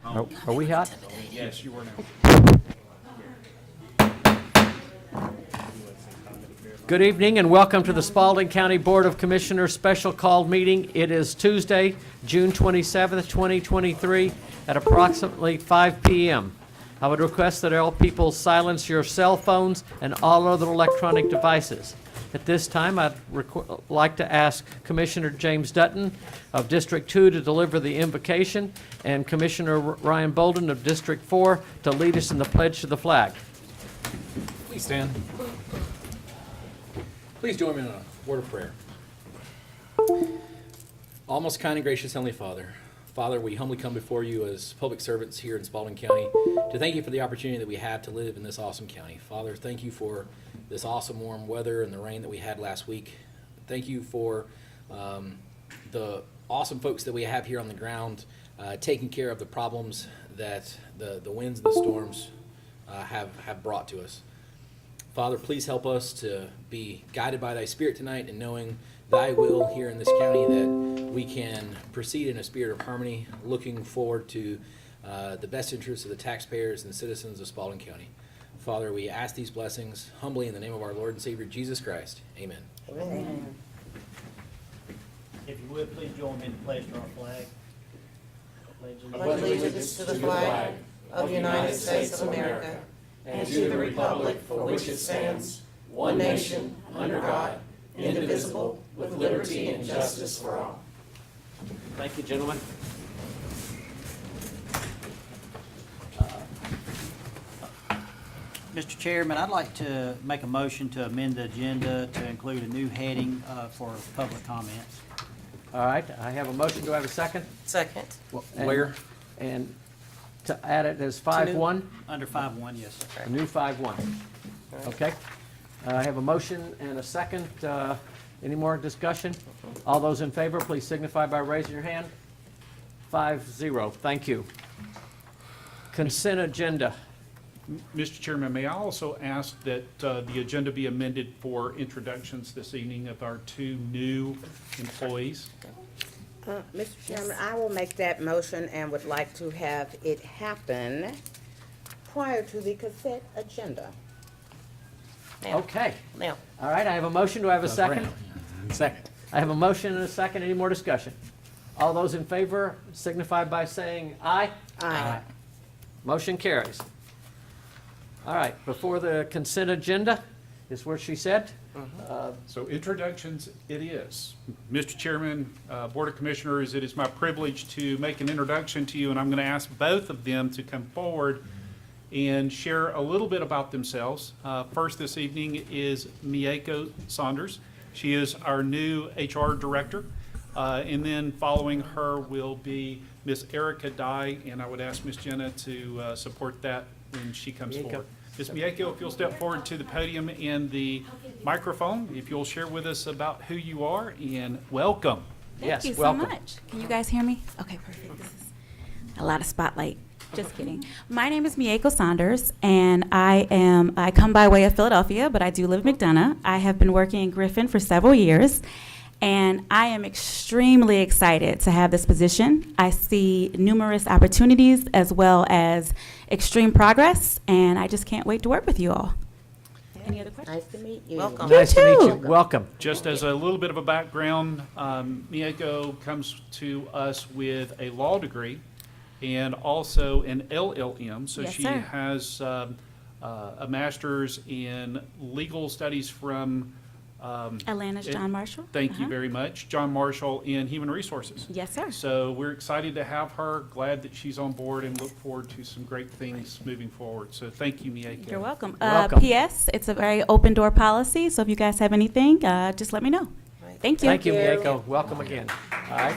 Are we hot? Yes, you are now. Good evening and welcome to the Spalding County Board of Commissioners special called meeting. It is Tuesday, June 27th, 2023 at approximately 5 p.m. I would request that all people silence your cell phones and all other electronic devices. At this time, I'd like to ask Commissioner James Dutton of District 2 to deliver the invocation and Commissioner Ryan Bolden of District 4 to lead us in the pledge to the flag. Please stand. Please join me in a word of prayer. Almost kind and gracious Heavenly Father, Father, we humbly come before you as public servants here in Spalding County to thank you for the opportunity that we have to live in this awesome county. Father, thank you for this awesome warm weather and the rain that we had last week. Thank you for the awesome folks that we have here on the ground taking care of the problems that the winds and the storms have brought to us. Father, please help us to be guided by thy Spirit tonight and knowing thy will here in this county that we can proceed in a spirit of harmony, looking forward to the best interests of the taxpayers and citizens of Spalding County. Father, we ask these blessings humbly in the name of our Lord and Savior, Jesus Christ. Amen. Amen. If you would, please join me in the pledge to our flag. Pledge allegiance to the flag of the United States of America and to the republic for which it stands, one nation, under God, indivisible, with liberty and justice for all. Thank you, gentlemen. Mr. Chairman, I'd like to make a motion to amend the agenda to include a new heading for public comments. All right, I have a motion. Do I have a second? Second. Where? And to add it as 5-1, Under 5.1, yes, sir. a new 5-1. Okay. I have a motion and a second. Any more discussion? All those in favor, please signify by raising your hand. 5-0. Thank you. Consent agenda. Mr. Chairman, may I also ask that the agenda be amended for introductions this evening of our two new employees? Mr. Chairman, I will make that motion and would like to have it happen prior to the consent agenda. Okay. Now, All right, I have a motion. Do I have a second? Second. I have a motion and a second. Any more discussion? All those in favor signify by saying aye. Aye. Motion carries. All right, before the consent agenda is where she said. So introductions it is. Mr. Chairman, Board of Commissioners, it is my privilege to make an introduction to you, and I'm going to ask both of them to come forward and share a little bit about themselves. First this evening is Mieko Saunders. She is our new HR director. And then following her will be Miss Erica Dye, and I would ask Miss Jenna to support that when she comes Mieko. forward. Ms. Mieko, if you'll step forward to the podium and the microphone, if you'll share with us about who you are, and welcome. Yes, Thank you welcome. so much. Can you guys hear me? Okay, perfect. This is a lot of spotlight. Just kidding. My name is Mieko Saunders, and I come by way of Philadelphia, but I do live in McDonough. I have been working in Griffin for several years, and I am extremely excited to have this position. I see numerous opportunities as well as extreme progress, and I just can't wait to work with you all. Any other questions? Nice to meet you. welcome. Nice to meet you. too. Welcome. Just as a little bit of a background, Mieko comes to us with a law degree and also an LLM. So Yes, she sir. has a master's in legal studies from, Atlanta's John Marshall. thank you very much, John Marshall in Human Resources. Yes, sir. So we're excited to have her, glad that she's on board, and look forward to some great things moving forward. So thank you, Mieko. You're welcome. Welcome. P.S. It's a very open door policy, so if you guys have anything, just let me know. Thank you. Thank you, Mieko. Welcome again. All right.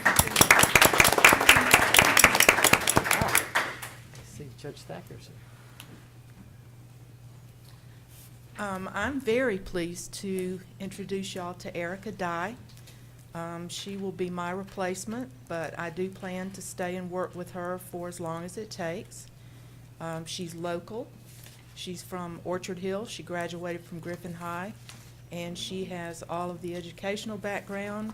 I see Judge Thacker's here. I'm very pleased to introduce y'all to Erica Dye. She will be my replacement, but I do plan to stay and work with her for as long as it takes. She's local. She's from Orchard Hill. She graduated from Griffin High, and she has all of the educational background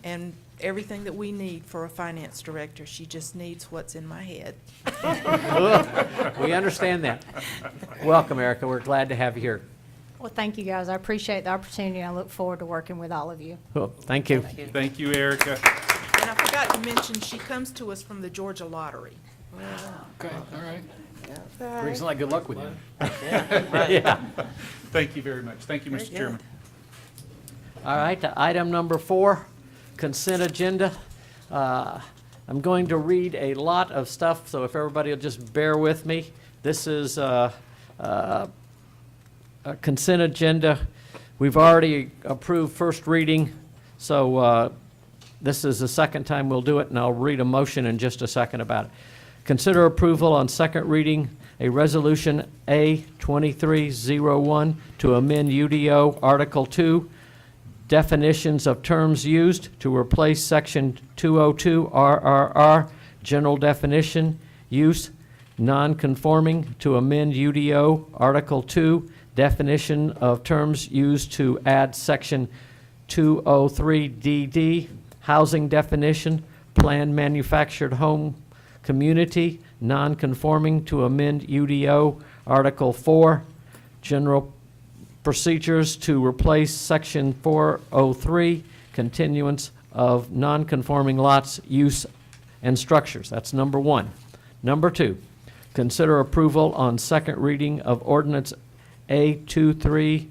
and everything that we need for a finance director. She just needs what's in my head. We understand that. Welcome, Erica. We're glad to have you here. Well, thank you, guys. I appreciate the opportunity. I look forward to working with all of you. Cool. Thank you. Thank you, Erica. And I forgot to mention, she comes to us from the Georgia Lottery. Okay, all right. Okay. Brings like good luck with you. Yeah. Thank you very much. Thank you, Very Mr. good. Chairman. All right, to item number 4, consent agenda. I'm going to read a lot of stuff, so if everybody will just bear with me. This is a consent agenda. We've already approved first reading, so this is the second time we'll do it, and I'll read a motion in just a second about it. Consider approval on second reading, a resolution A2301 to amend UDO Article 2, definitions of terms used, to replace Section 202 RRR, general definition, use, non-conforming, to amend UDO Article 2, definition of terms used, to add Section 203DD, housing definition, planned manufactured home community, non-conforming, to amend UDO Article 4, general procedures, to replace Section 403, continuance of non-conforming lots, use, and structures. That's number 1. Number 2, consider approval on second reading of ordinance A23-02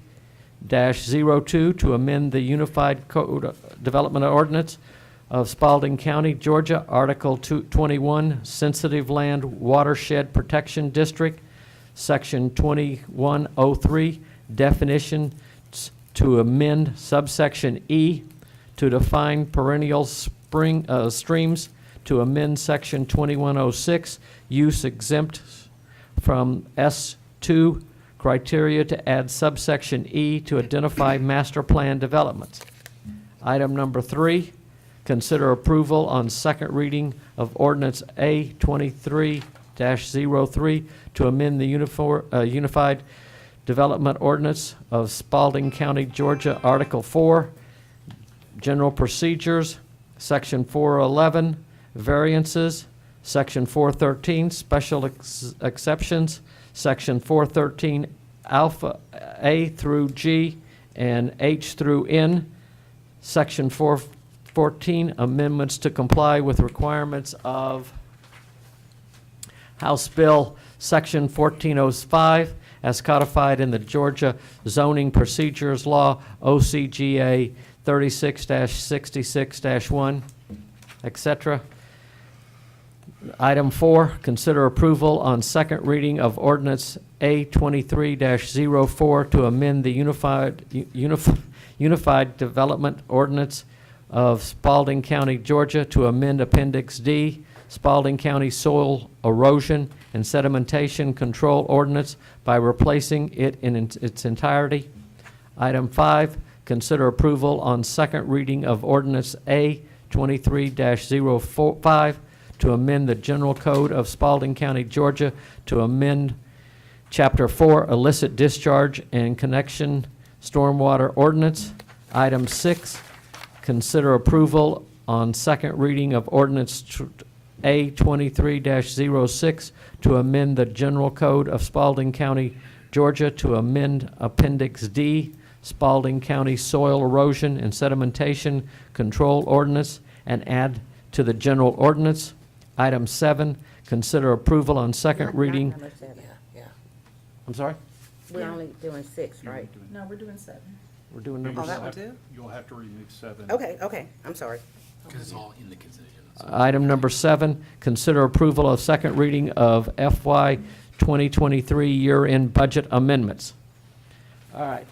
to amend the Unified Code Development Ordinance of Spalding County, Georgia, Article 21, Sensitive Land Watershed Protection District, Section 2103, definition, to amend subsection E, to define perennial streams, to amend Section 2106, use exempt from S2 criteria, to add subsection E, to identify master plan developments. Item number 3, consider approval on second reading of ordinance A23-03 to amend the Unified Development Ordinance of Spalding County, Georgia, Article 4, General Procedures, Section 411, Variances, Section 413, Special Exceptions, Section 413, Alpha A through G, and H through N, Section 414, amendments to comply with requirements of House Bill Section 1405, as codified in the Georgia Zoning Procedures Law, OCGA 36-66-1, etc. Item 4, consider approval on second reading of ordinance A23-04 to amend the Unified Development Ordinance of Spalding County, Georgia, to amend Appendix D, Spalding County Soil Erosion and Sedimentation Control Ordinance, by replacing it in its entirety. Item 5, consider approval on second reading of ordinance A23-05 to amend the General Code of Spalding County, Georgia, to amend Chapter 4, Illicit Discharge and Connection Stormwater Ordinance. Item 6, consider approval on second reading of ordinance A23-06 to amend the General Code of Spalding County, Georgia, to amend Appendix D, Spalding County Soil Erosion and Sedimentation Control Ordinance, and add to the general ordinance. Item 7, consider approval on second reading. Number 7. I'm sorry? We're only doing 6, right? No, we're doing 7. We're doing number Oh, that 7. one too? You'll have to remove 7. Okay, I'm sorry. Because it's all in the consent agenda. so- Item number 7, consider approval of second reading of FY 2023 year-end budget amendments. All right.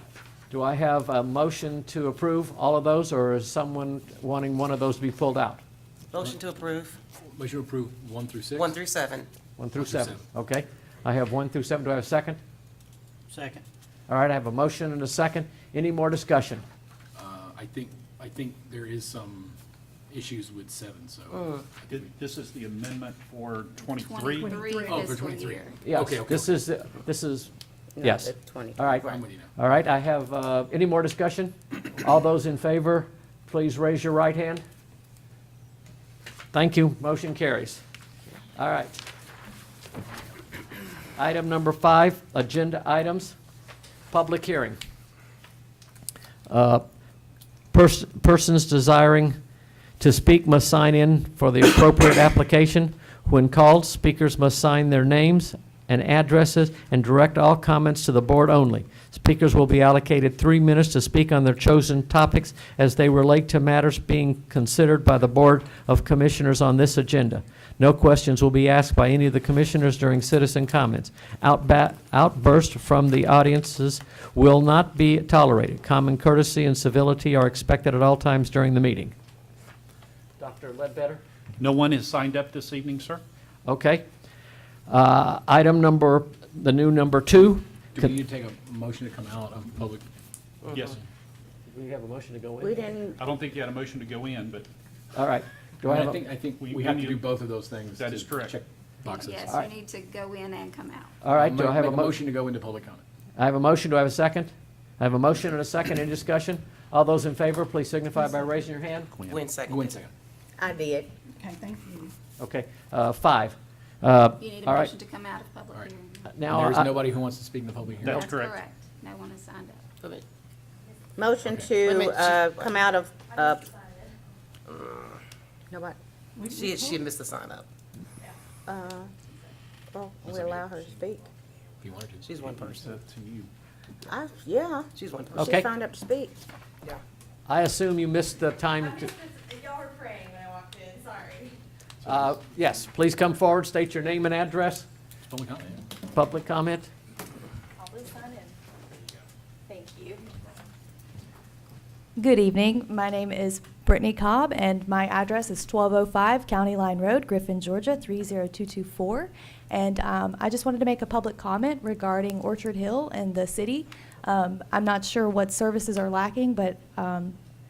Do I have a motion to approve all of those, or is someone wanting one of those to be pulled out? Motion to approve, Motion to approve 1 through 6? 1 through 7. 1 through 1 through 7. Okay. I have 1 through 7. Do I have a second? Second. All right, I have a motion and a second. Any more discussion? I think there is some issues with 7, so. This is the amendment for 23? Oh, for 23. Yes, Okay. this is, No, yes. the 20. All right. I'm with you now. All right, I have, any more discussion? All those in favor, please raise your right hand. Thank you. Motion carries. All right. Item number 5, agenda items, public hearing. Persons desiring to speak must sign in for the appropriate application. When called, speakers must sign their names and addresses and direct all comments to the board only. Speakers will be allocated 3 minutes to speak on their chosen topics as they relate to matters being considered by the Board of Commissioners on this agenda. No questions will be asked by any of the commissioners during citizen comments. Outbursts from the audiences will not be tolerated. Common courtesy and civility are expected at all times during the meeting. Dr. Ledbetter? No one has signed up this evening, sir? Okay. Item number, the new number 2. Do we need to take a motion to come out of public? Yes. Do we have a motion to go in? We didn't, I don't think you had a motion to go in, but All right. Do I have a? I think We- we have we to do need- both of those things. That to is correct. Check boxes. Yes, All right. you need to go in and come out. All right, do I have a Make motion? motion to go into public comment? I have a motion, do I have a second? I have a motion and a second, any discussion? All those in favor, please signify by raising your hand. Gwen second. Go in second. I did. Okay, thank you. Okay, 5. You need a All right. motion to come out of public All right. hearing. Now, There's I- nobody who wants to speak in the public hearing? That's correct. No one has signed up. Wait a minute. Motion Wait a to, minute. come out of, nobody, She missed the sign up. well, we allow her to speak. If you wanted to. She's one it's person. up to you. Yeah, She's one person. Okay. she signed up to speak. Yeah. I assume you missed the time to, Y'all were praying when I walked in, sorry. yes, please come forward, state your name and address, Public comment. public comment. I'll just sign in. Thank you. Good evening. My name is Brittany Cobb, and my address is 1205 County Line Road, Griffin, Georgia, 30224. And I just wanted to make a public comment regarding Orchard Hill and the city. I'm not sure what services are lacking, but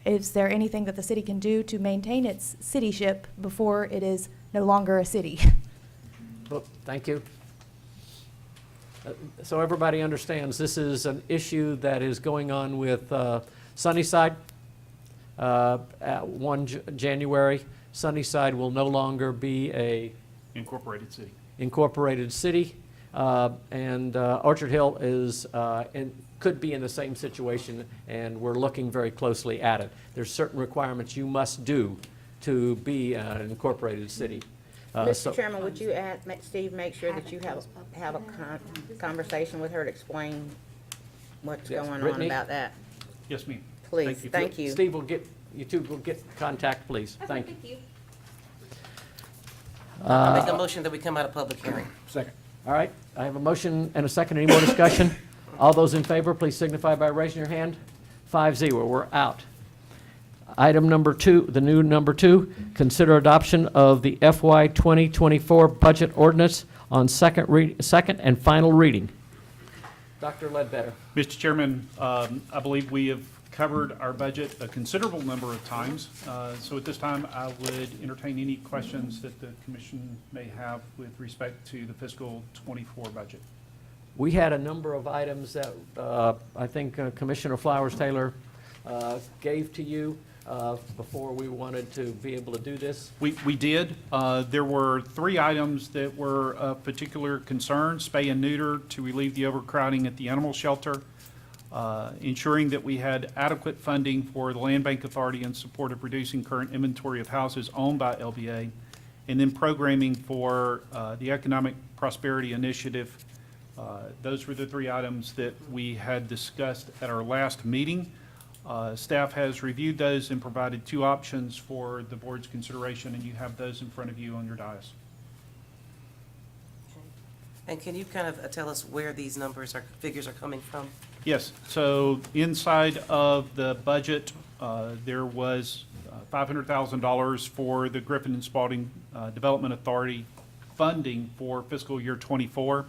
is there anything that the city can do to maintain its cityship before it is no longer a city? Well, thank you. So everybody understands, this is an issue that is going on with Sunnyside. At 1 January, Sunnyside will no longer be a Incorporated city. incorporated city, and Orchard Hill is, could be in the same situation, and we're looking very closely at it. There's certain requirements you must do to be an incorporated city. Mr. Chairman, would you Steve, make sure that you have a conversation with her to explain what's Yes. going on Brittany? about that? Yes, ma'am. Please, Thank you. thank you. Steve will get, you two will get contact, please. Thank you. I make a motion that we come out of public hearing. Second. All right, I have a motion and a second. Any more discussion? All those in favor, please signify by raising your hand. 5-0, we're out. Item number 2, the new number 2, consider adoption of the FY 2024 budget ordinance on second and final reading. Dr. Ledbetter. Mr. Chairman, I believe we have covered our budget a considerable number of times. So at this time, I would entertain any questions that the commission may have with respect to the fiscal '24 budget. We had a number of items that I think Commissioner Flowers-Taylor gave to you before we wanted to be able to do this. We did. There were 3 items that were of particular concern: spay and neuter to relieve the overcrowding at the animal shelter, ensuring that we had adequate funding for the Land Bank Authority in support of reducing current inventory of houses owned by LBA, and then programming for the Economic Prosperity Initiative. Those were the 3 items that we had discussed at our last meeting. Staff has reviewed those and provided 2 options for the board's consideration, and you have those in front of you on your dais. And can you kind of tell us where these figures are coming from? Yes, so inside of the budget, there was $500,000 for the Griffin and Spalding Development Authority funding for fiscal year '24.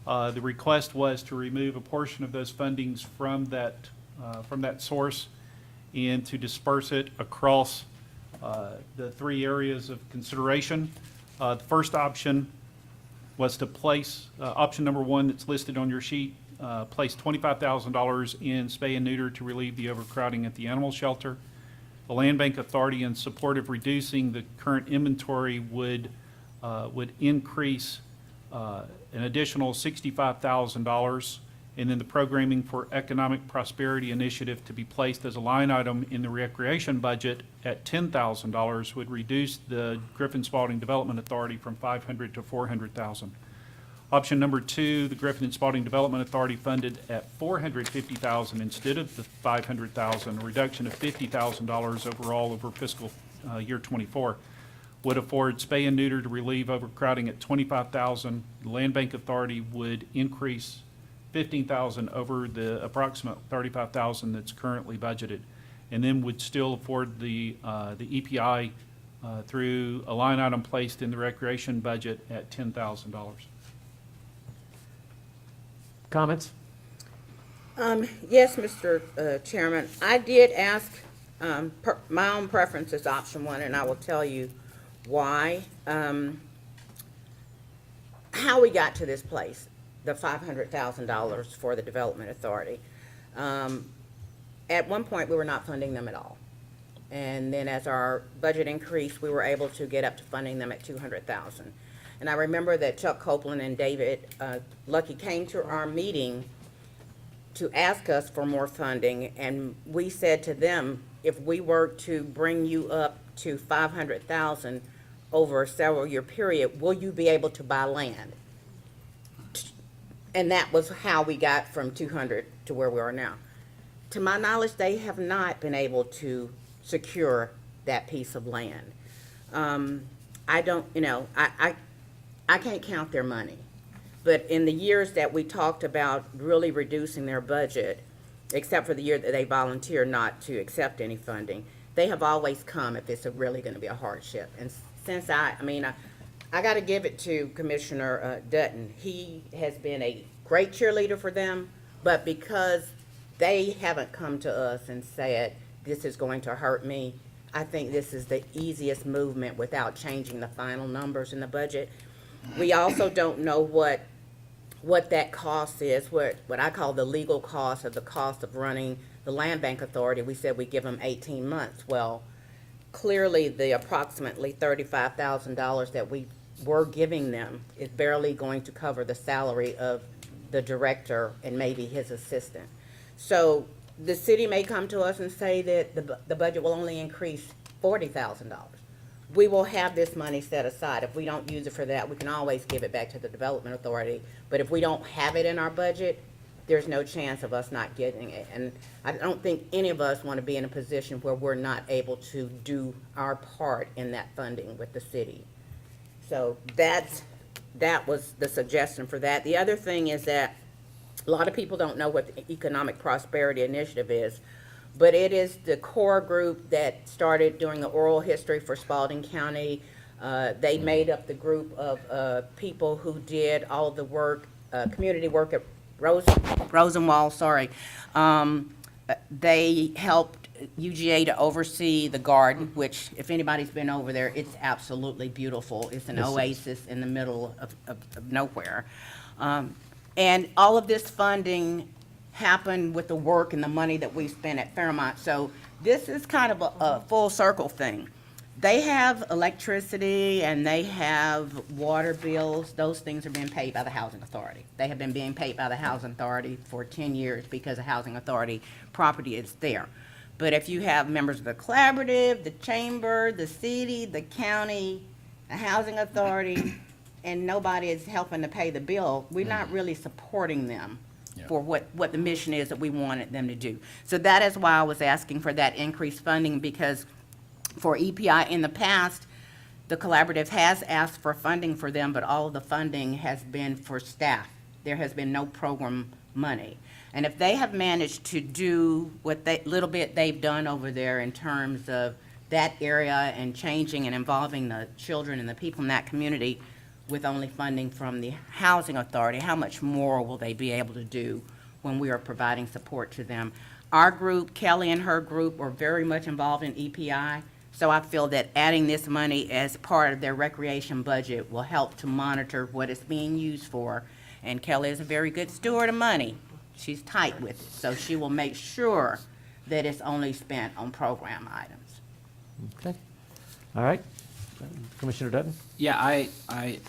The request was to remove a portion of those fundings from that source and to disperse it across the 3 areas of consideration. The first option was to place, option number 1 that's listed on your sheet, place $25,000 in spay and neuter to relieve the overcrowding at the animal shelter. The Land Bank Authority, in support of reducing the current inventory, would increase an additional $65,000. And then the Programming for Economic Prosperity Initiative to be placed as a line item in the recreation budget at $10,000 would reduce the Griffin Spalding Development Authority from $500,000 to $400,000. Option number 2, the Griffin and Spalding Development Authority funded at $450,000 instead of the $500,000, a reduction of $50,000 overall over fiscal year '24, would afford spay and neuter to relieve overcrowding at $25,000. The Land Bank Authority would increase $15,000 over the approximate $35,000 that's currently budgeted, and then would still afford the EPI through a line item placed in the recreation budget at $10,000. Comments? Yes, Mr. Chairman, I did ask, my own preference is option 1, and I will tell you why. How we got to this place, the $500,000 for the Development Authority. At one point, we were not funding them at all. And then as our budget increased, we were able to get up to funding them at $200,000. And I remember that Chuck Copeland and David Lucky came to our meeting to ask us for more funding, and we said to them, if we were to bring you up to $500,000 over a several-year period, will you be able to buy land? And that was how we got from 200 to where we are now. To my knowledge, they have not been able to secure that piece of land. I don't, I can't count their money. But in the years that we talked about really reducing their budget, except for the year that they volunteered not to accept any funding, they have always come if it's really going to be a hardship. And since I got to give it to Commissioner Dutton. He has been a great cheerleader for them, but because they haven't come to us and said, this is going to hurt me, I think this is the easiest movement without changing the final numbers in the budget. We also don't know what that cost is, what I call the legal cost, or the cost of running the Land Bank Authority. We said we give them 18 months. Well, clearly the approximately $35,000 that we were giving them is barely going to cover the salary of the director and maybe his assistant. So the city may come to us and say that the budget will only increase $40,000. We will have this money set aside. If we don't use it for that, we can always give it back to the Development Authority. But if we don't have it in our budget, there's no chance of us not getting it. And I don't think any of us want to be in a position where we're not able to do our part in that funding with the city. So that was the suggestion for that. The other thing is that a lot of people don't know what the Economic Prosperity Initiative is. But it is the core group that started doing the oral history for Spalding County. They made up the group of people who did all of the work, community work at Rosenwald, they helped UGA to oversee the garden, which if anybody's been over there, it's absolutely beautiful. It's an oasis in the middle of nowhere. And all of this funding happened with the work and the money that we spent at Fairmont. So this is kind of a full circle thing. They have electricity and they have water bills. Those things are being paid by the Housing Authority. They have been being paid by the Housing Authority for 10 years because the Housing Authority property is there. But if you have members of the collaborative, the chamber, the city, the county, the Housing Authority, and nobody is helping to pay the bill, we're not really supporting them for what the mission is that we wanted them to do. So that is why I was asking for that increased funding, because for EPI in the past, the collaborative has asked for funding for them, but all of the funding has been for staff. There has been no program money. And if they have managed to do what little bit they've done over there in terms of that area and changing and involving the children and the people in that community, with only funding from the Housing Authority, how much more will they be able to do when we are providing support to them? Our group, Kelly and her group, are very much involved in EPI, so I feel that adding this money as part of their recreation budget will help to monitor what it's being used for. And Kelly is a very good steward of money. She's tight with it, so she will make sure that it's only spent on program items. Okay. All right. Commissioner Dutton? Yeah, I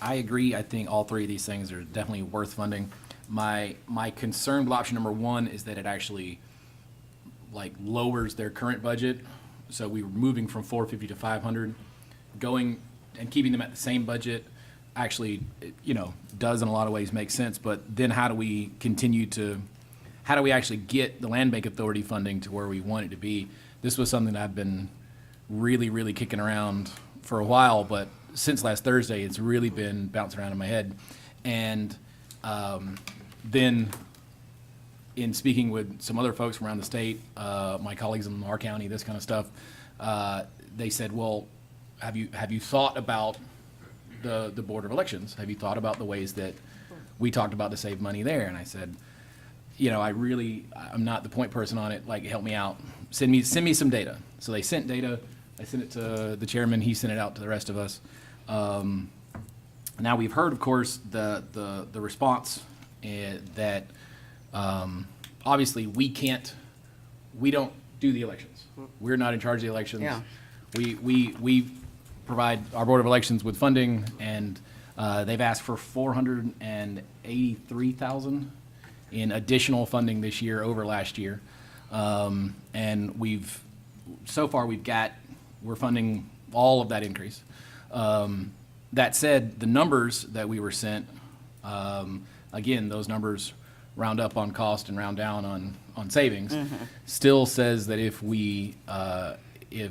agree. I think all three of these things are definitely worth funding. My concern with option number one is that it actually like lowers their current budget. So we were moving from 450 to 500, going and keeping them at the same budget actually, does in a lot of ways make sense. But then how do we actually get the Land Bank Authority funding to where we want it to be? This was something that I've been really, really kicking around for a while, but since last Thursday, it's really been bouncing around in my head. And then in speaking with some other folks from around the state, my colleagues in our county, this kind of stuff, they said, well, have you thought about the Board of Elections? Have you thought about the ways that we talked about to save money there? And I said, I'm not the point person on it, like, help me out. Send me some data. So they sent data. I sent it to the chairman. He sent it out to the rest of us. Now we've heard, of course, the response that obviously we don't do the elections. We're not in charge of the elections. Yeah. We provide our Board of Elections with funding, and they've asked for $483,000 in additional funding this year over last year. And we're funding all of that increase. That said, the numbers that we were sent, again, those numbers round up on cost and round down on savings, still says that if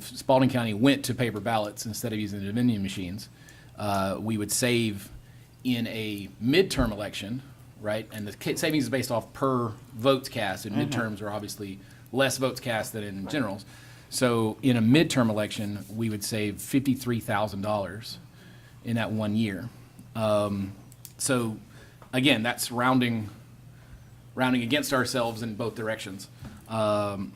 Spalding County went to paper ballots instead of using the vending machines, we would save in a midterm election, right? And the savings is based off per votes cast, and midterms are obviously less votes cast than in generals. So in a midterm election, we would save $53,000 in that 1 year. So again, that's rounding against ourselves in both directions. The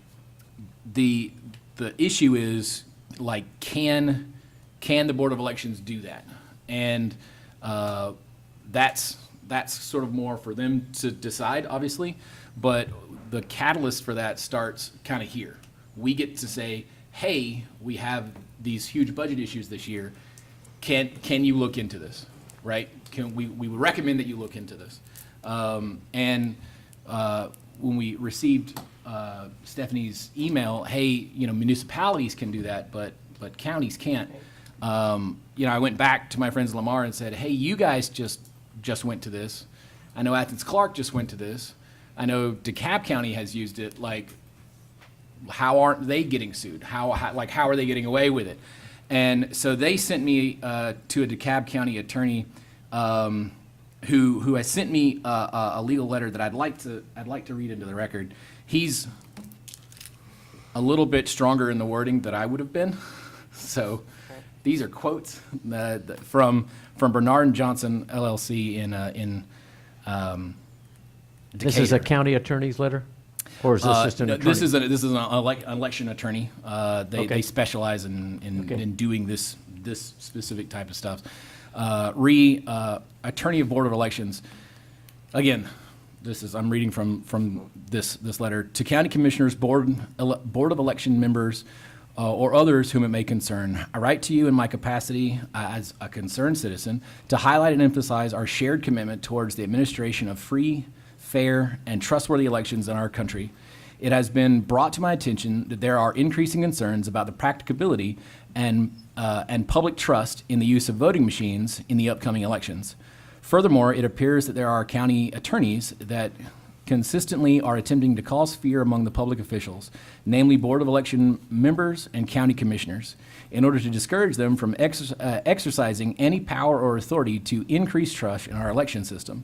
issue is, like, can the Board of Elections do that? And that's sort of more for them to decide, obviously. But the catalyst for that starts kind of here. We get to say, hey, we have these huge budget issues this year. Can you look into this, right? We would recommend that you look into this. When we received Stephanie's email, hey, municipalities can do that, but counties can't. I went back to my friends in Lamar and said, hey, you guys just went to this. I know Athens Clark just went to this. I know DeKalb County has used it. Like, how aren't they getting sued? How are they getting away with it? And so they sent me to a DeKalb County attorney who has sent me a legal letter that I'd like to read into the record. He's a little bit stronger in the wording than I would have been. So these are quotes from Bernard and Johnson LLC in This is a Decatur. county attorney's letter? Or is this just an No, attorney? this is an election attorney. Okay. They specialize in Okay. doing this specific type of stuff. Attorney of Board of Elections. Again, I'm reading from this letter to county commissioners, board of election members, or others whom it may concern. I write to you in my capacity as a concerned citizen to highlight and emphasize our shared commitment towards the administration of free, fair, and trustworthy elections in our country. It has been brought to my attention that there are increasing concerns about the practicability and public trust in the use of voting machines in the upcoming elections. Furthermore, it appears that there are county attorneys that consistently are attempting to cause fear among the public officials, namely Board of Election members and county commissioners, in order to discourage them from exercising any power or authority to increase trust in our election system.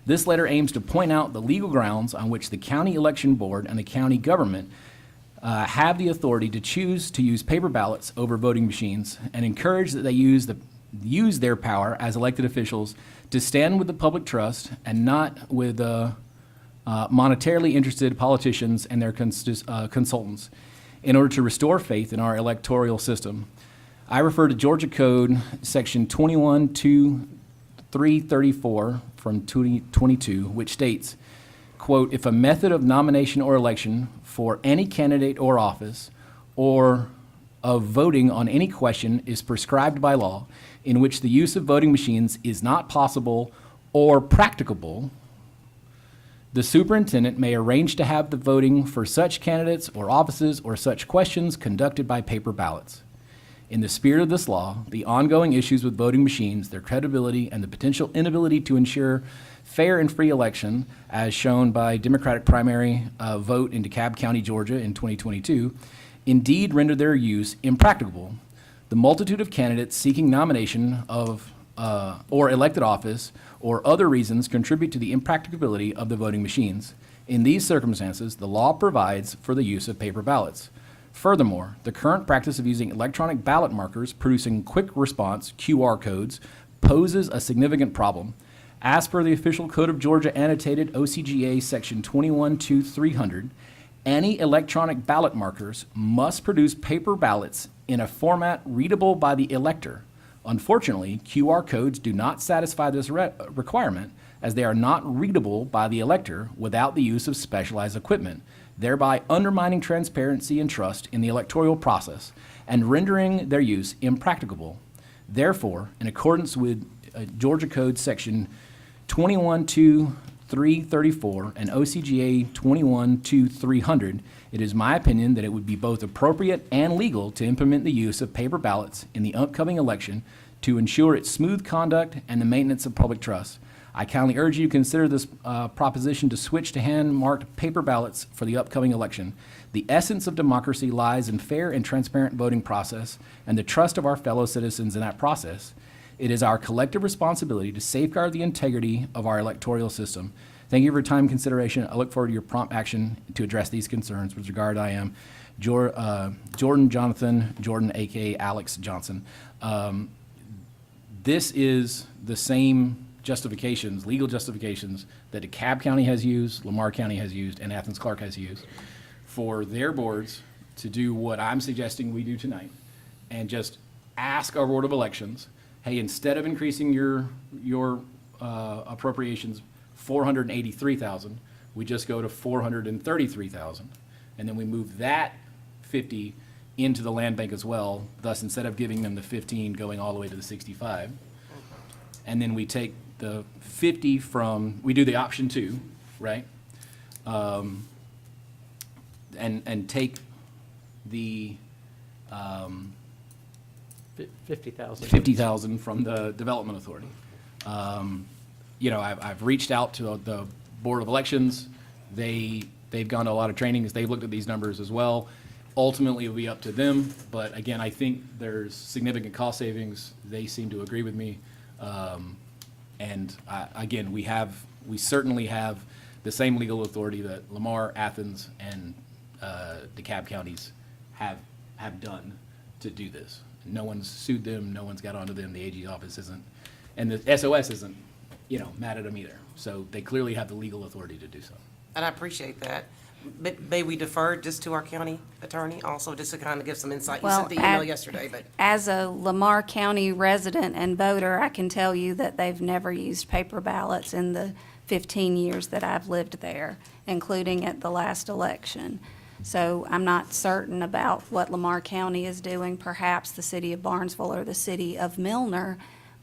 This letter aims to point out the legal grounds on which the county election board and the county government have the authority to choose to use paper ballots over voting machines, and encourage that they use their power as elected officials to stand with the public trust and not with monetarily interested politicians and their consultants, in order to restore faith in our electoral system. I refer to Georgia Code Section 21-334 from 2022, which states, quote, if a method of nomination or election for any candidate or office or of voting on any question is prescribed by law in which the use of voting machines is not possible or practicable, the superintendent may arrange to have the voting for such candidates or offices or such questions conducted by paper ballots. In the spirit of this law, the ongoing issues with voting machines, their credibility, and the potential inability to ensure fair and free election, as shown by Democratic primary vote in DeKalb County, Georgia in 2022, indeed render their use impracticable. The multitude of candidates seeking nomination of or elected office or other reasons contribute to the impracticability of the voting machines. In these circumstances, the law provides for the use of paper ballots. Furthermore, the current practice of using electronic ballot markers producing quick response QR codes poses a significant problem. As per the official Code of Georgia annotated OCGA section 21-300, any electronic ballot markers must produce paper ballots in a format readable by the elector. Unfortunately, QR codes do not satisfy this requirement, as they are not readable by the elector without the use of specialized equipment, thereby undermining transparency and trust in the electoral process and rendering their use impracticable. Therefore, in accordance with Georgia Code Section 21-334 and OCGA 21-300, it is my opinion that it would be both appropriate and legal to implement the use of paper ballots in the upcoming election to ensure its smooth conduct and the maintenance of public trust. I kindly urge you to consider this proposition to switch to hand-marked paper ballots for the upcoming election. The essence of democracy lies in fair and transparent voting process and the trust of our fellow citizens in that process. It is our collective responsibility to safeguard the integrity of our electoral system. Thank you for your time and consideration. I look forward to your prompt action to address these concerns. With regard, I am Jordan, aka Alex Johnson. This is the same justifications, legal justifications, that DeKalb County has used, Lamar County has used, and Athens-Clarke has used for their boards to do what I'm suggesting we do tonight, and just ask our Board of Elections, hey, instead of increasing your appropriations $483,000, we just go to $433,000, and then we move that 50 into the land bank as well. Thus, instead of giving them the 15, going all the way to the 65, and then we take the 50 from, we do the option 2, right? And take the 50,000. 50,000 from the Development Authority. You know, I've reached out to the Board of Elections. They've gone to a lot of trainings. They've looked at these numbers as well. Ultimately, it'll be up to them. But again, I think there's significant cost savings. They seem to agree with me. And again, we certainly have the same legal authority that Lamar, Athens, and DeKalb counties have done to do this. No one's sued them. No one's got onto them. The AG's office isn't, and the SOS isn't, mad at them either. So they clearly have the legal authority to do so. And I appreciate that. But may we defer just to our county attorney also, just to kind of give some insight? You sent the email yesterday, but. As a Lamar County resident and voter, I can tell you that they've never used paper ballots in the 15 years that I've lived there, including at the last election. So I'm not certain about what Lamar County is doing. Perhaps the city of Barnesville or the city of Milner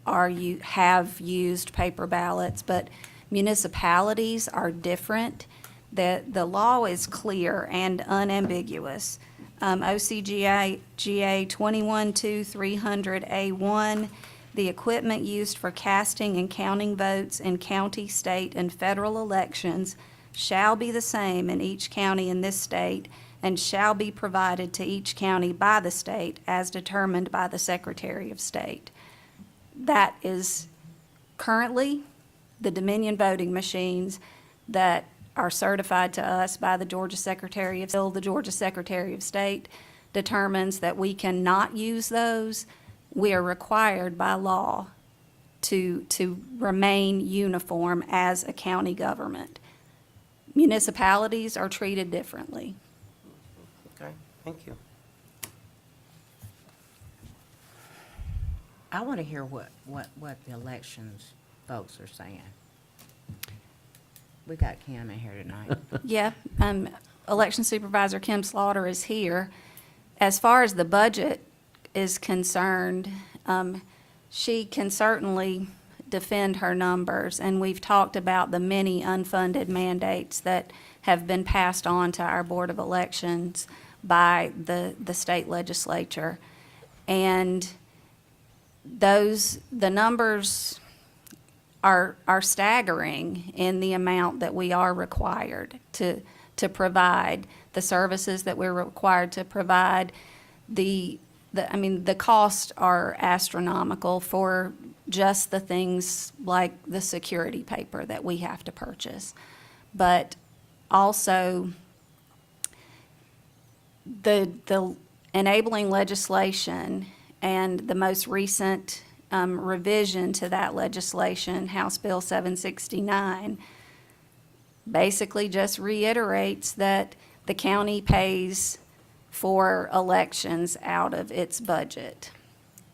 have used paper ballots, but municipalities are different. The law is clear and unambiguous. OCGA 21-300A1, the equipment used for casting and counting votes in county, state, and federal elections shall be the same in each county in this state and shall be provided to each county by the state as determined by the Secretary of State. That is currently the Dominion voting machines that are certified to us by the Georgia Secretary of State. The Georgia Secretary of State determines that we cannot use those. We are required by law to remain uniform as a county government. Municipalities are treated differently. Okay, thank you. I want to hear what the elections folks are saying. We got Kim in here tonight. Yeah, Election Supervisor Kim Slaughter is here, as far as the budget is concerned, she can certainly defend her numbers, and we've talked about the many unfunded mandates that have been passed on to our Board of Elections by the state legislature. And the numbers are staggering in the amount that we are required to provide, the services that we're required to provide. The costs are astronomical for just the things like the security paper that we have to purchase. But also, the enabling legislation and the most recent revision to that legislation, House Bill 769, basically just reiterates that the county pays for elections out of its budget.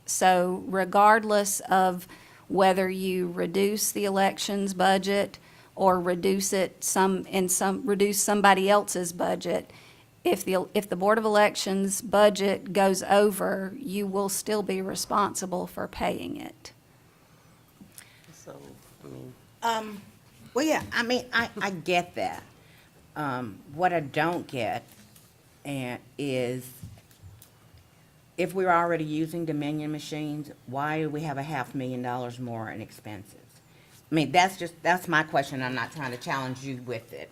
So regardless of whether you reduce the elections budget or reduce somebody else's budget, if the Board of Elections budget goes over, you will still be responsible for paying it. So, I mean, Well, yeah, I get that. What I don't get is if we're already using Dominion machines, why do we have $500,000 more in expenses? I mean, that's my question. I'm not trying to challenge you with it.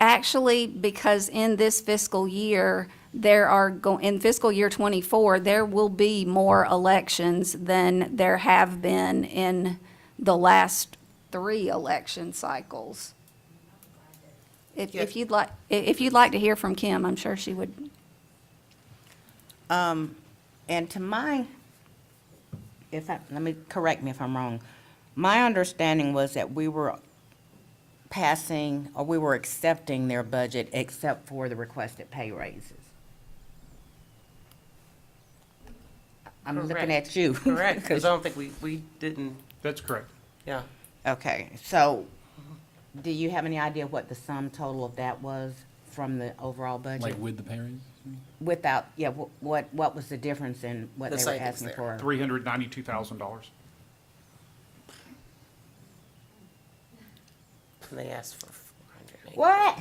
Actually, because in this fiscal year, in fiscal year '24, there will be more elections than there have been in the last 3 election cycles. If you'd like to hear from Kim, I'm sure she would. And correct me if I'm wrong. My understanding was that we were accepting their budget except for the requested pay raises. I'm looking at you. correct, because I don't think we didn't, That's correct. yeah. Okay, so do you have any idea what the sum total of that was from the overall budget? Like with the pay raises? Without, yeah, what was the difference in what The they were savings asking there. for? $392,000. And they asked for 480. What?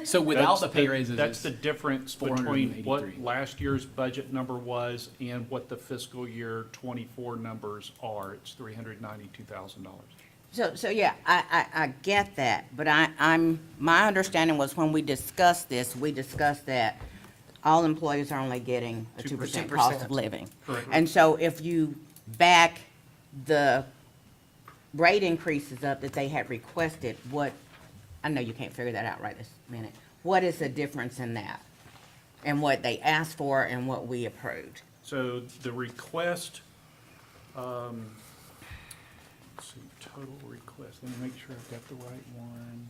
So without the That's pay raises, That's it's the difference between what 483. last year's budget number was and what the fiscal year '24 numbers are. It's $392,000. So yeah, I get that, but my understanding was when we discussed this, we discussed that all employees are only getting a 2% cost of living. Correct. And so if you back the rate increases up that they had requested, I know you can't figure that out right this minute, what is the difference in that? And what they asked for and what we approved? So the request, let's see, total request, let me make sure I've got the right one.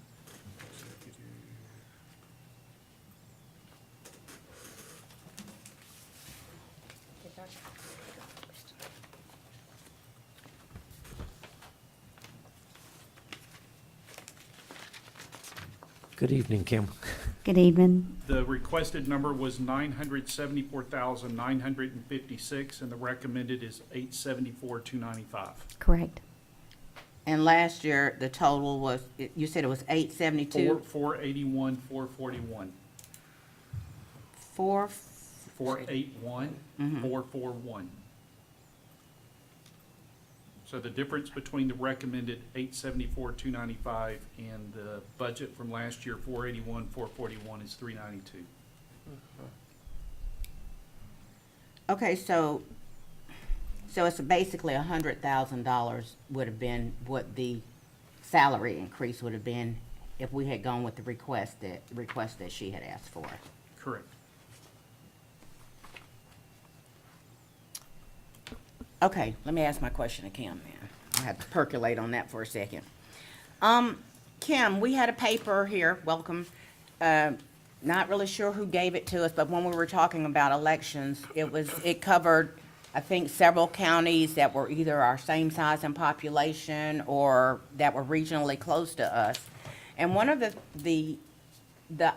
Good evening, Kim. Good evening. The requested number was 974,956, and the recommended is 874,295. Correct. And last year, the total was, you said it was 872? 481, 441. 481, 441. So the difference between the recommended 874, 295 and the budget from last year, 481, 441 is 392. Okay, so it's basically $100,000 would have been what the salary increase would have been if we had gone with the request that she had asked for. Correct. Okay, let me ask my question to Kim then. I have to percolate on that for a second. Kim, we had a paper here, welcome. Not really sure who gave it to us, but when we were talking about elections, it covered, I think, several counties that were either our same size in population or that were regionally close to us. And one of the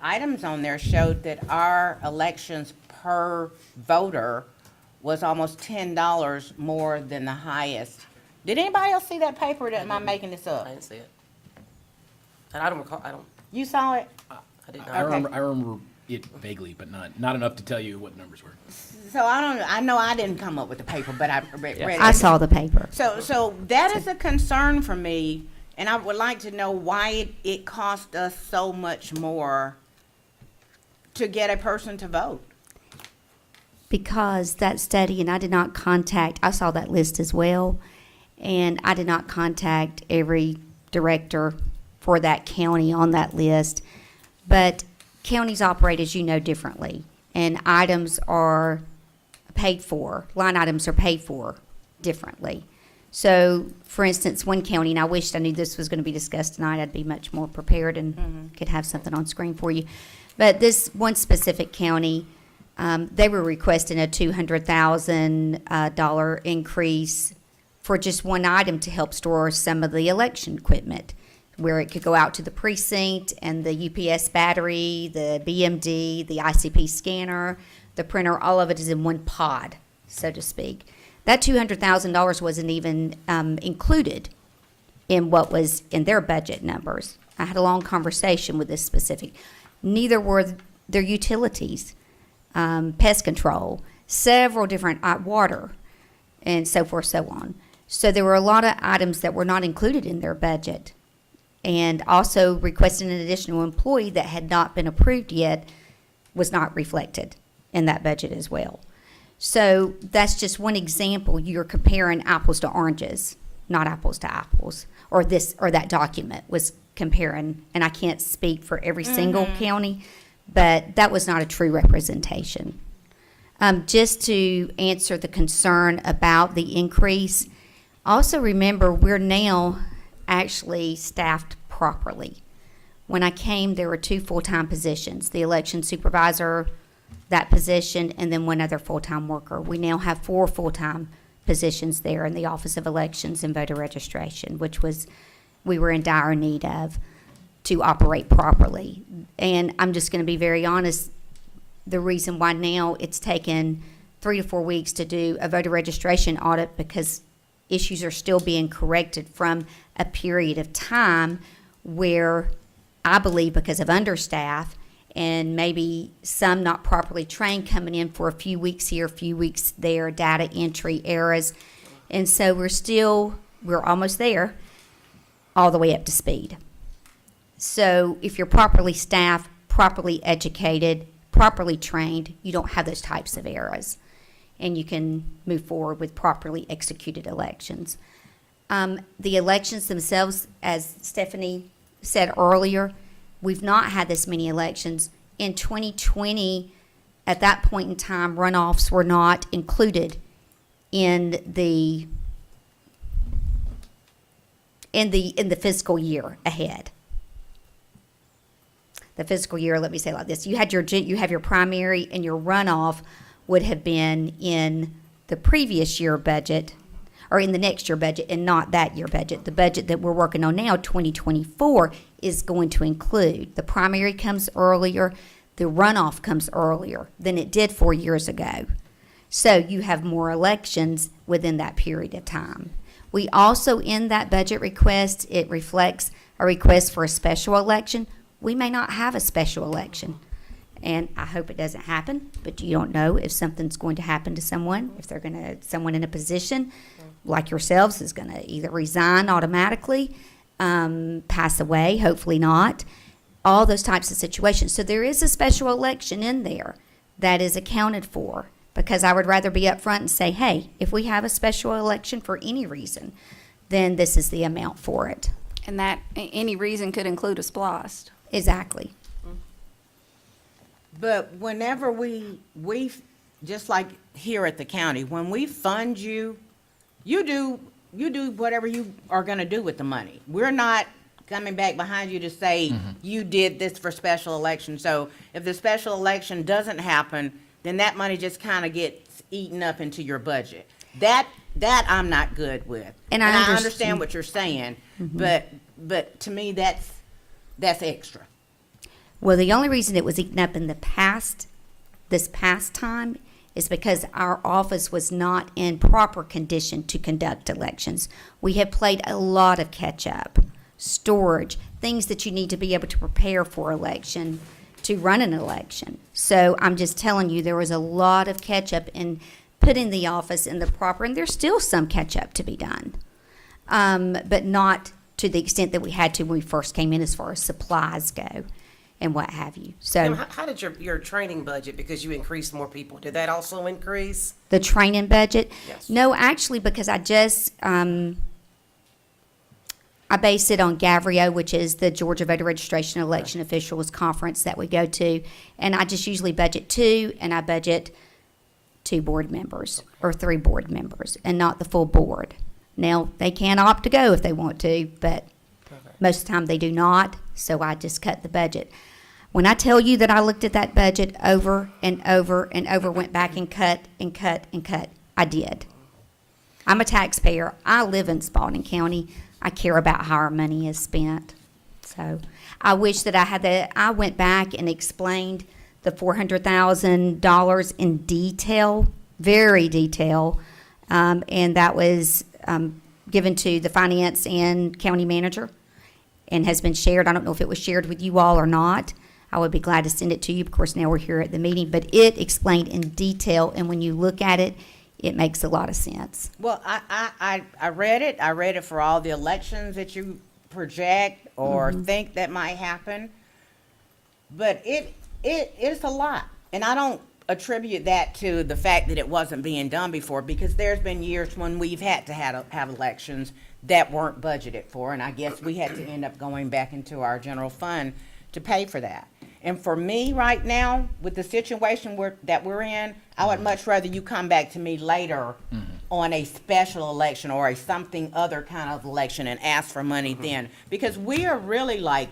items on there showed that our elections per voter was almost $10 more than the highest. Did anybody else see that paper, or am I making this up? I didn't see it. And I don't recall, You saw it? I did I not. remember it vaguely, but not enough to tell you what the numbers were. So I know I didn't come up with the paper, but I read it. I saw the paper. So that is a concern for me, and I would like to know why it cost us so much more to get a person to vote. Because that study, and I did not contact, I saw that list as well, and I did not contact every director for that county on that list. But counties operate, as you know, differently, and items are paid for, line items are paid for differently. So, for instance, one county, and I wished I knew this was going to be discussed tonight, I'd be much more prepared and could have something on screen for you. But this one specific county, they were requesting a $200,000 increase for just one item to help store some of the election equipment, where it could go out to the precinct and the UPS battery, the BMD, the ICP scanner, the printer, all of it is in one pod, so to speak. That $200,000 wasn't even included in what was in their budget numbers. I had a long conversation with this specific. Neither were their utilities, pest control, several different water, and so forth, so on. So there were a lot of items that were not included in their budget. And also requesting an additional employee that had not been approved yet was not reflected in that budget as well. So that's just one example. You're comparing apples to oranges, not apples to apples. Or that document was comparing, and I can't speak for every single county, but that was not a true representation. Just to answer the concern about the increase, also remember we're now actually staffed properly. When I came, there were 2 full-time positions, the election supervisor, that position, and then one other full-time worker. We now have 4 full-time positions there in the Office of Elections and Voter Registration, which we were in dire need of to operate properly. And I'm just going to be very honest, the reason why now it's taken 3 to 4 weeks to do a voter registration audit, because issues are still being corrected from a period of time where I believe because of understaff and maybe some not properly trained coming in for a few weeks here, a few weeks there, data entry errors. And so we're almost there, all the way up to speed. So if you're properly staffed, properly educated, properly trained, you don't have those types of errors. And you can move forward with properly executed elections. The elections themselves, as Stephanie said earlier, we've not had this many elections. In 2020, at that point in time, runoffs were not included in the fiscal year ahead. The fiscal year, let me say it like this: you have your primary, and your runoff would have been in the previous year budget, or in the next year budget, and not that year budget. The budget that we're working on now, 2024, is going to include the primary comes earlier, the runoff comes earlier than it did 4 years ago. So you have more elections within that period of time. We also, in that budget request, it reflects a request for a special election. We may not have a special election, and I hope it doesn't happen, but you don't know if something's going to happen to someone, if someone in a position like yourselves is going to either resign automatically, pass away, hopefully not, all those types of situations. So there is a special election in there that is accounted for, because I would rather be upfront and say, hey, if we have a special election for any reason, then this is the amount for it. And that, any reason could include a SPLOST. Exactly. But whenever we just like here at the county, when we fund you, you do whatever you are gonna do with the money. We're not coming back behind you to say, you did this for special election. So if the special election doesn't happen, then that money just kind of gets eaten up into your budget. That I'm not good with. And I understand what you're saying, but to me, that's extra. Well, the only reason it was eaten up in the past this past time is because our office was not in proper condition to conduct elections. We have played a lot of catch-up, storage, things that you need to be able to prepare for election, to run an election. So I'm just telling you, there was a lot of catch-up in putting the office in the proper, and there's still some catch-up to be done. But not to the extent that we had to when we first came in as far as supplies go and what have you. Kim, So how did your training budget, because you increased more people, did that also increase? the training budget? Yes. No, actually, because I just, I base it on GAVREO, which is the Georgia Voter Registration and Election Officials Conference that we go to. And I just usually budget 2, and I budget 2 board members or 3 board members and not the full board. Now, they can opt to go if they want to, but most of the time they do not, so I just cut the budget. When I tell you that I looked at that budget over and over and over, went back and cut and cut and cut, I did. I'm a taxpayer. I live in Spalding County. I care about how our money is spent. So I wish that I went back and explained the $400,000 in detail, very detail, and that was given to the finance and county manager and has been shared. I don't know if it was shared with you all or not. I would be glad to send it to you. Of course, now we're here at the meeting, but it explained in detail, and when you look at it, it makes a lot of sense. Well, I read it. I read it for all the elections that you project or think that might happen. But it's a lot. And I don't attribute that to the fact that it wasn't being done before, because there's been years when we've had to have elections that weren't budgeted for, and I guess we had to end up going back into our general fund to pay for that. And for me right now, with the situation that we're in, I would much rather you come back to me later on a special election or a something other kind of election and ask for money then, because we are really like,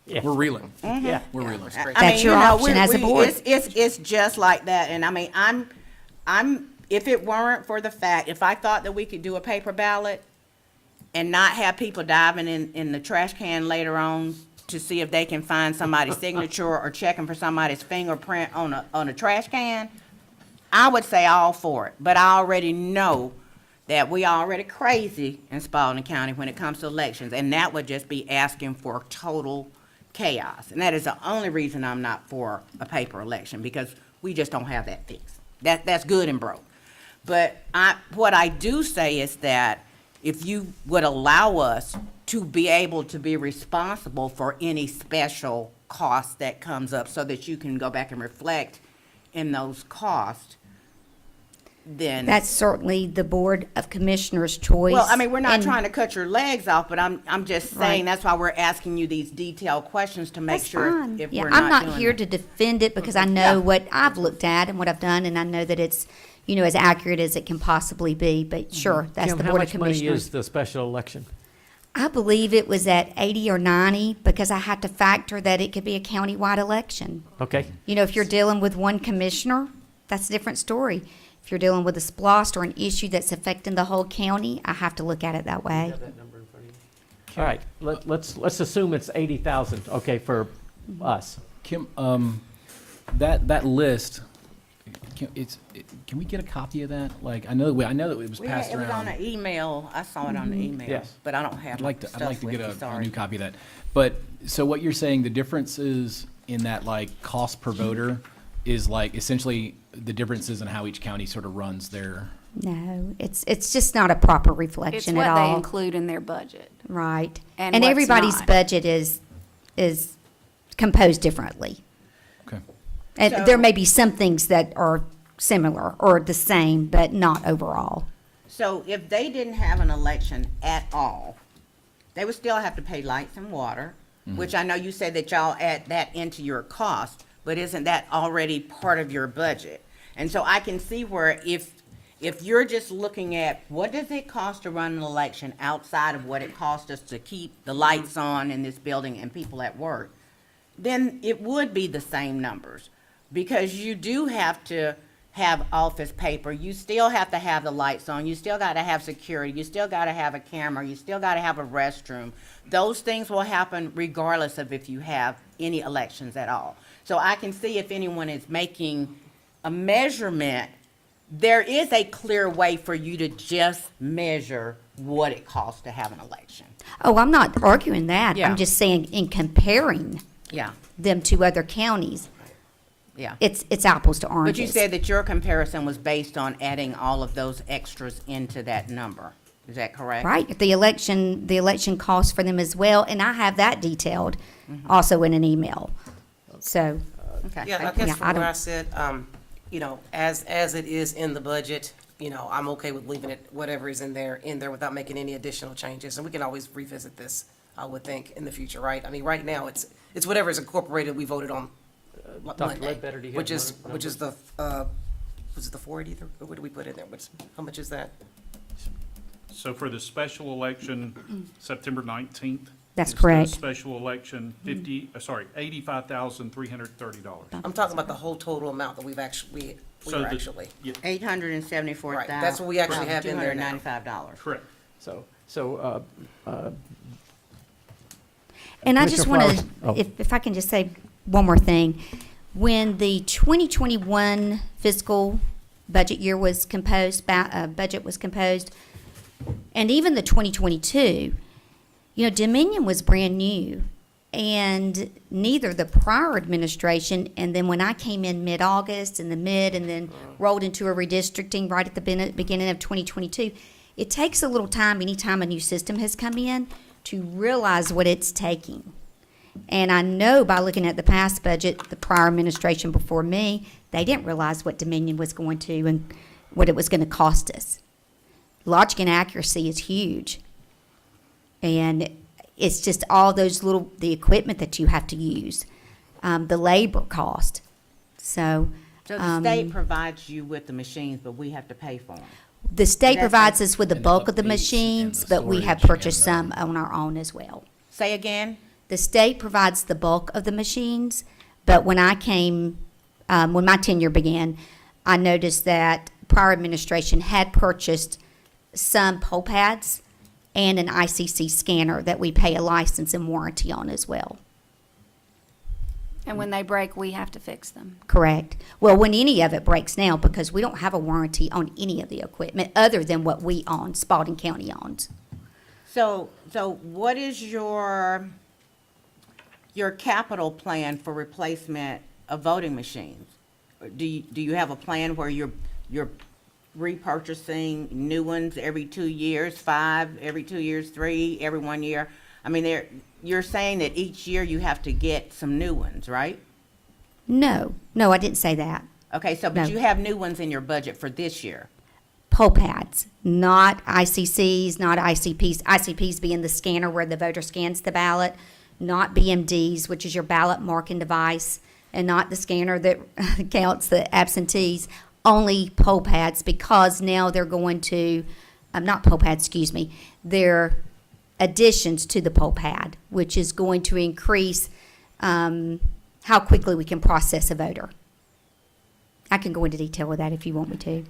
We're reeling. Yeah. We're reeling. That's your option as a board. It's just like that, and I mean, I'm if it weren't for the fact, if I thought that we could do a paper ballot and not have people diving in the trash can later on to see if they can find somebody's signature or checking for somebody's fingerprint on a trash can, I would say all for it. But I already know that we already crazy in Spalding County when it comes to elections, and that would just be asking for total chaos. And that is the only reason I'm not for a paper election, because we just don't have that fixed. That's good and broke. But what I do say is that if you would allow us to be able to be responsible for any special cost that comes up so that you can go back and reflect in those costs, then. That's certainly the Board of Commissioners' choice. Well, I mean, we're not and- trying to cut your legs off, but I'm just saying, Right. that's why we're asking you these detailed questions to make That's sure fine. if Yeah, we're I'm not not doing here it. to defend it because I know what I've looked at and what I've done, and I know that it's, as accurate as it can possibly be, but sure, that's Kim, the how Board of much money Commissioners. is the special election? I believe it was at 80 or 90 because I had to factor that it could be a countywide election. Okay. If you're dealing with one commissioner, that's a different story. If you're dealing with a SPLOST or an issue that's affecting the whole county, I have to look at it that way. All right, let's assume it's 80,000, okay, for us. Kim, that list, can we get a copy of that? Like, I know that it was passed It was on around. an email. I saw it on the email. Yes. But I don't have I'd like to stuff with get me, a sorry. new copy of that. But, so what you're saying, the differences in that, like, cost per voter is like essentially the differences in how each county sort of runs their. No, it's just not a proper It's reflection what at they all. include in their budget. Right. And And what's everybody's not. budget is composed differently. Okay. And So- there may be some things that are similar or the same, but not overall. So if they didn't have an election at all, they would still have to pay lights and water, which I know you said that y'all add that into your cost, but isn't that already part of your budget? And so I can see where if you're just looking at what does it cost to run an election outside of what it costs us to keep the lights on in this building and people at work, then it would be the same numbers, because you do have to have office paper, you still have to have the lights on, you still got to have security, you still got to have a camera, you still got to have a restroom. Those things will happen regardless of if you have any elections at all. So I can see if anyone is making a measurement, there is a clear way for you to just measure what it costs to have an election. Oh, I'm not arguing that. Yeah. I'm just saying in comparing Yeah, them to other counties, yeah. it's apples to oranges. But you said that your comparison was based on adding all of those extras into that number. Is that correct? Right, the election costs for them as well, and I have that detailed also in an email. So, Okay. Yeah, I thank you. guess Yeah, I from what I don't- said, you know, as it is in the budget, you know, I'm okay with leaving it, whatever is in there without making any additional changes. And we can always revisit this, I would think, in the future, right? I mean, right now, it's whatever is incorporated, we voted on Dr. Monday, Ledbetter, do you have which is numbers? the, was it the 480, or what did we put in there? How much is that? So for the special election, September 19th. That's is correct. the special election, $85,330. I'm talking about the whole total amount that we So were the- actually. yeah, $874,000. Right, that's what we actually have in there now. $295. correct. So, and I just Commissioner want to, Flowers. if I can just say one more thing. When the 2021 fiscal budget year was composed, budget was composed, and even the 2022, you know, Dominion was brand new, and neither the prior administration, and then when I came in mid-August and then rolled into a redistricting right at the beginning of 2022, it takes a little time anytime a new system has come in to realize what it's taking. And I know by looking at the past budget, the prior administration before me, they didn't realize what Dominion was going to and what it was going to cost us. Logic and accuracy is huge. And it's just all those the equipment that you have to use, the labor cost. So, So the state provides you with the machines, but we have to pay for them. the state That's provides like- us with the And bulk of the updates machines, and the but we have storage purchased and some on our own as well. Say again? The state provides the bulk of the machines, but when I came, when my tenure began, I noticed that prior administration had purchased some poll pads and an ICC scanner that we pay a license and warranty on as well. And when they break, we have to fix them. Correct. Well, when any of it breaks now, because we don't have a warranty on any of the equipment other than what we own, Spalding County owns. So what is your capital plan for replacement of voting machines? Do you have a plan where you're repurchasing new ones every 2 years, 5, every 2 years, 3, every 1 year? I mean, you're saying that each year you have to get some new ones, right? No, I didn't say that. Okay, but No. you have new ones in your budget for this year. Poll pads, not ICCs, not ICPs. ICPs being the scanner where the voter scans the ballot, not BMDs, which is your ballot marking device, and not the scanner that counts the absentees. Only poll pads, because now they're going to, not poll pads, excuse me, they're additions to the poll pad, which is going to increase how quickly we can process a voter. I can go into detail with that if you want me to.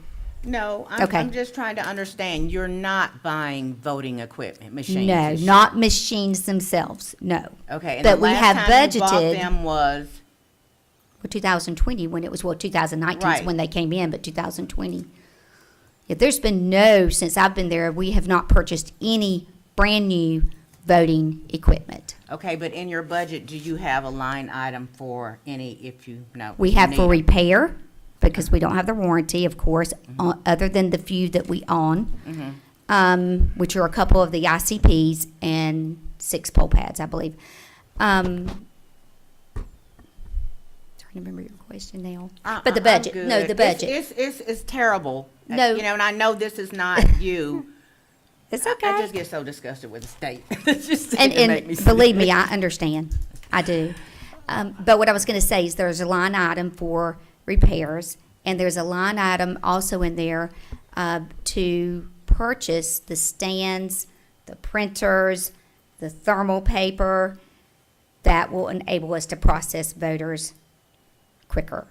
No, Okay. I'm just trying to understand, you're not buying voting equipment, machines? No, this year. not machines themselves, no. Okay, and But the we last have time you bought budgeted- them was, Well, 2020, when it was, 2019 is Right. when they came in, but 2020. Yeah, there's been since I've been there, we have not purchased any brand-new voting equipment. okay, but in your budget, do you have a line item for any, if you know? We you have for need 'em? repair, because we don't have the warranty, of course, other than the few that we own, which are a couple of the ICPs and 6 poll pads, I believe. Trying to remember your question now. But the I'm budget, good. no, the budget. It's terrible. No. You know, and I know this is not you. It's I okay. just get so disgusted with the state. It's just And, to make me and sick. believe me, I understand. I do. But what I was going to say is there's a line item for repairs, and there's a line item also in there to purchase the stands, the printers, the thermal paper that will enable us to process voters quicker.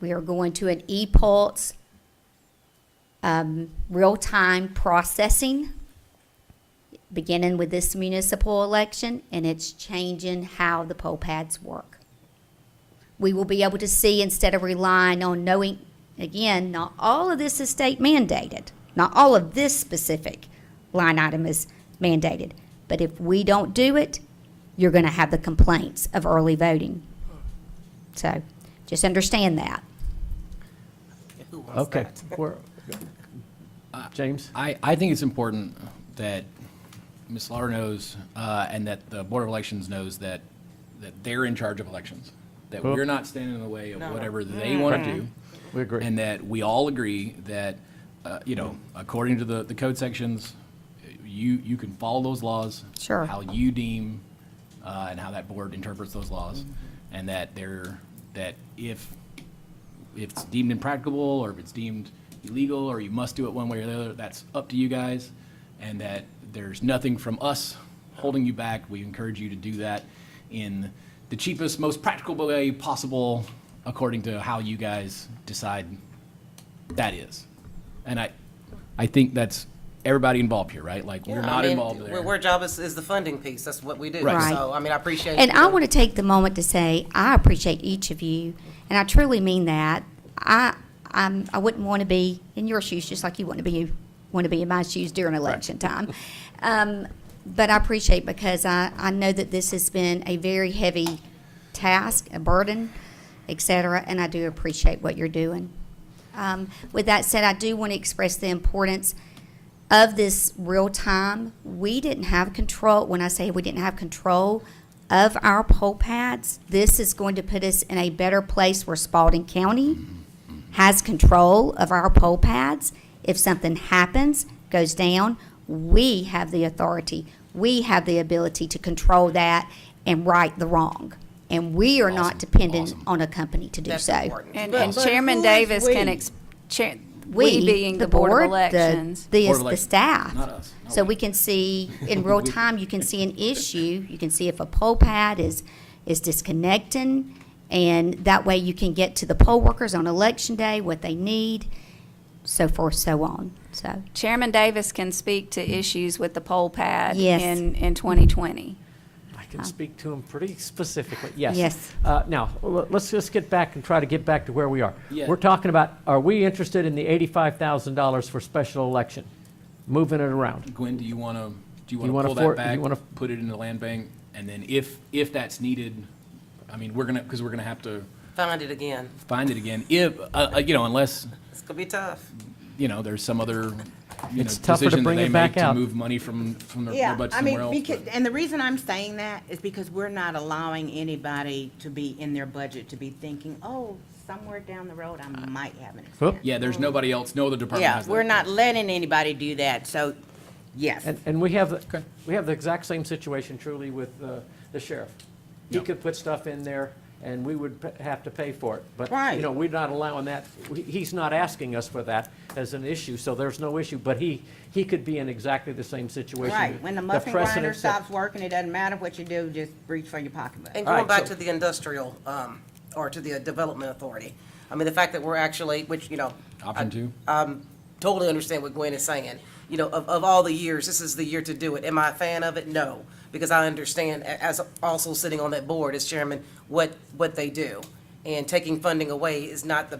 We are going to an e-pulse, real-time processing. beginning with this municipal election, and it's changing how the poll pads work. We will be able to see, instead of relying on knowing, again, not all of this is state mandated. Not all of this specific line item is mandated. But if we don't do it, you're going to have the complaints of early voting. So just understand that. Who wants Okay. that? We're- James? I think it's important that Ms. Lauer knows, and that the Board of Elections knows that they're in charge of elections. That Cool. we're not standing in the way of No. whatever they want to do. We agree. And that we all agree that, according to the code sections, you can follow those laws. Sure. How you deem, and how that board interprets those laws. And that if it's deemed impracticable, or if it's deemed illegal, or you must do it one way or the other, that's up to you guys. And that there's nothing from us holding you back. We encourage you to do that in the cheapest, most practical way possible, according to how you guys decide that is. And I think that's everybody involved here, right? Like, we're Yeah, not I mean, involved there. Our job is the funding piece. That's what we do. Right. So, I mean, I appreciate. And I want to take the moment to say, I appreciate each of you, and I truly mean that. I wouldn't want to be in your shoes, just like you want to be in my shoes during election time. But I appreciate, because I know that this has been a very heavy task, a burden, et cetera, and I do appreciate what you're doing. With that said, I do want to express the importance of this real time. We didn't have control. When I say we didn't have control of our poll pads, this is going to put us in a better place where Spalding County has control of our poll pads. If something happens, goes down, we have the authority. We have the ability to control that and right the wrong. And we are not Awesome. dependent Awesome. on a company to do That's so. important. And Chairman Davis can, we being the Board of Elections. The Board of Elections, staff. not us. No, So we. we can see, in real time, you can see an issue, you can see if a poll pad is disconnecting, and that way you can get to the poll workers on election day, what they need, so forth, so on, so. Chairman Davis can speak to issues with the poll pad Yes. in 2020. I can speak to him pretty specifically, yes. Yes. Now, let's just get back and try to get back to where we are. Yeah. We're talking about, are we interested in the $85,000 for special election? Moving it around. Gwen, do you want to wanna pull for- that do you back, wanna- put it in the land bank, and then if that's needed, I mean, because we're gonna have to Find it again. find it again. If unless It's gonna be tough. there's some other It's tougher to decision that bring they it back make to out. move money from their Yeah, budget I mean, somewhere else. because, but- and the reason I'm saying that is because we're not allowing anybody to be in their budget to be thinking, oh, somewhere down the road, I might have an Whoop. expense. Yeah, there's nobody else. No other department Yeah, has that. we're not letting anybody do that, so, yes. And we have, the exact same situation truly with the sheriff. He Yep. could put stuff in there, and we would have to pay for it. But, Right. we're not allowing that. He's not asking us for that as an issue, so there's no issue. But he could be in exactly the same situation. Right, when the muffin grinder precedent set- stops working, it doesn't matter what you do, just reach for your pocketbook. And All going right, back so- to the industrial, or to the development authority, I mean, the fact that we're actually, which, Option two? totally understand what Gwen is saying. Of all the years, this is the year to do it. Am I a fan of it? No, because I understand, as also sitting on that board as chairman, what they do. And taking funding away is not the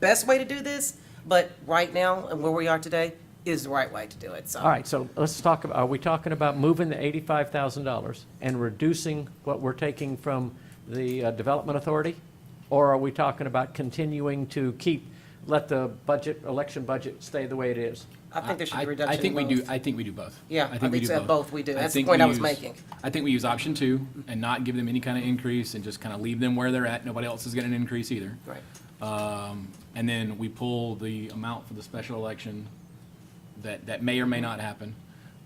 best way to do this, but right now, and where we are today, is the right way to do it, so. All right, so let's talk about, are we talking about moving the $85,000 and reducing what we're taking from the Development Authority? Or are we talking about continuing to let the election budget stay the way it is? I think there should be a reduction I think in we do. both. I think we do both. Yeah, I think so, both we do. That's the think point we I was use- making. I think we use option two and not give them any kind of increase and just kind of leave them where they're at. Nobody else is getting an increase either. Right. And then we pull the amount for the special election that may or may not happen.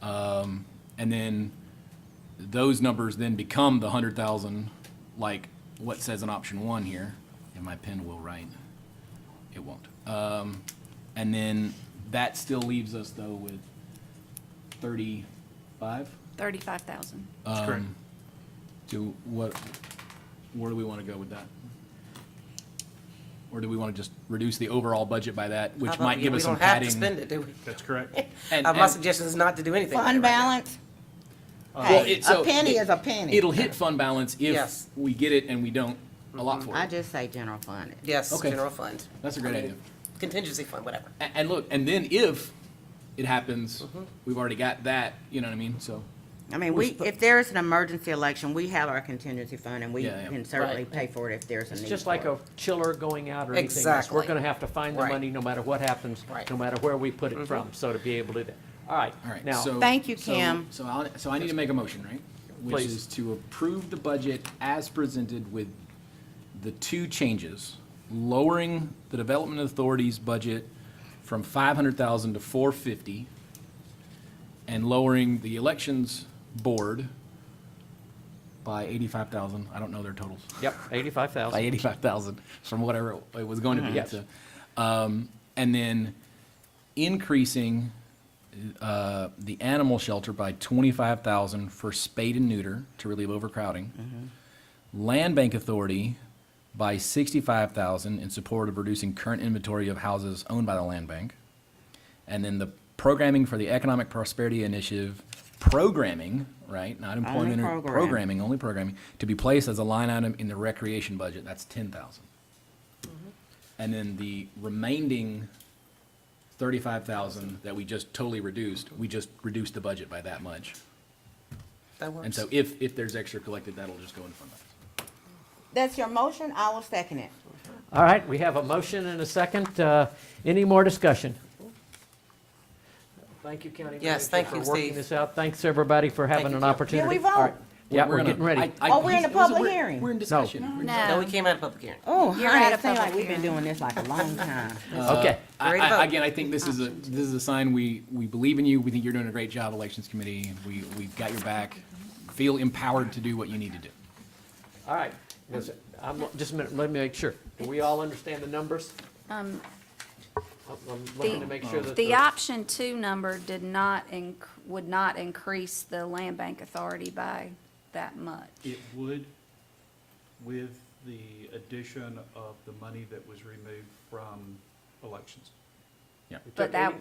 And then those numbers then become the 100,000, like what says in option one here. And my pen will write. It won't. And then that still leaves us though with 35. 35,000. correct. Where do we want to go with that? or do we want to just reduce the overall budget by that, which How about- might yeah, give us some We don't have to padding? spend it, do we? That's correct. And- My and- suggestion is not to do anything. with it Fund right now. balance, Well, hey, it- so a penny it- is a penny. It'll hit fund balance if Yes. we get it and we don't allot for I it. just say general fund. Yes, Okay. general fund. That's a great I mean, idea. Contingency fund, whatever. And look, and then if it happens, we've already got that, you know what I mean? So, I mean, if there is an emergency election, we have our contingency fund, and we Yeah, yeah. can certainly Right. pay for it if there's a It's need just for like it. a chiller going out or anything else. We're Exactly. gonna have to find the Right. money no matter what happens, Right. no matter where we put it from, so to be able to do that. All right, all right. now, so- Thank you, so- Kim. So I need to make a motion, right? Which Please. is to approve the budget as presented with the two changes. Lowering the Development Authority's budget from 500,000 to 450, and lowering the Elections Board by 85,000. I don't know their totals. yep, By 85,000. 85,000 from whatever it was going to be. Yes. And then increasing the animal shelter by 25,000 for spade and neuter to relieve overcrowding. Land Bank Authority by 65,000 in support of reducing current inventory of houses owned by the land bank. And then the programming for the Economic Prosperity Initiative, programming, right, not employment, or program. programming, only programming, to be placed as a line item in the recreation budget, that's 10,000. And then the remaining 35,000 that we just totally reduced, we just reduced the budget by that much. That works. And so if there's extra collected, that'll just go in fund balance. That's your motion, I will second it. All right, we have a motion and a second. Any more discussion? Thank you, County Yes, Manager, thank for you, working Steve. this out. Thanks, everybody, for having you, an Kim. opportunity. Did we vote? All right. Yeah, we're gonna- getting ready. Oh, we're in the public we're- hearing. We're in discussion. No, we No, came out of public hearing. Oh, You're honey, at a it seems like public we've been hearing. doing this like a long time. Okay, Ready to vote. Again, I think this is a sign we believe in you. We think you're doing a great job, Elections Committee. We've got your back. Feel empowered to do what you need to do. all right. Just a minute, let me make sure. Do we all understand the numbers? I'm looking to make sure that. the option two number would not increase the land bank authority by that much. It would, with the addition of the money that was removed from elections. Yeah. But that,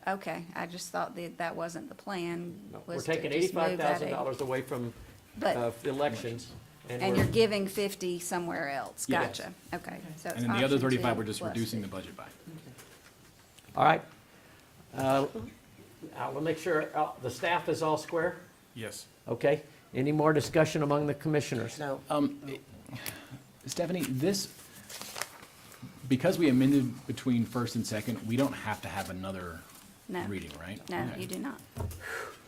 okay, I just thought that wasn't the plan. No, We're was to taking just move that $85,000 away from But, elections. and we're- you're giving 50 somewhere else, Yes. gotcha, okay. So it's And then the other option 35, two we're just plus reducing the 50. budget by. All right. We'll make sure the staff is all square. Yes. Okay. Any more discussion among the commissioners? No. Stephanie, because we amended between first and second, we don't have to have another No. reading, right? No, Okay. you do not.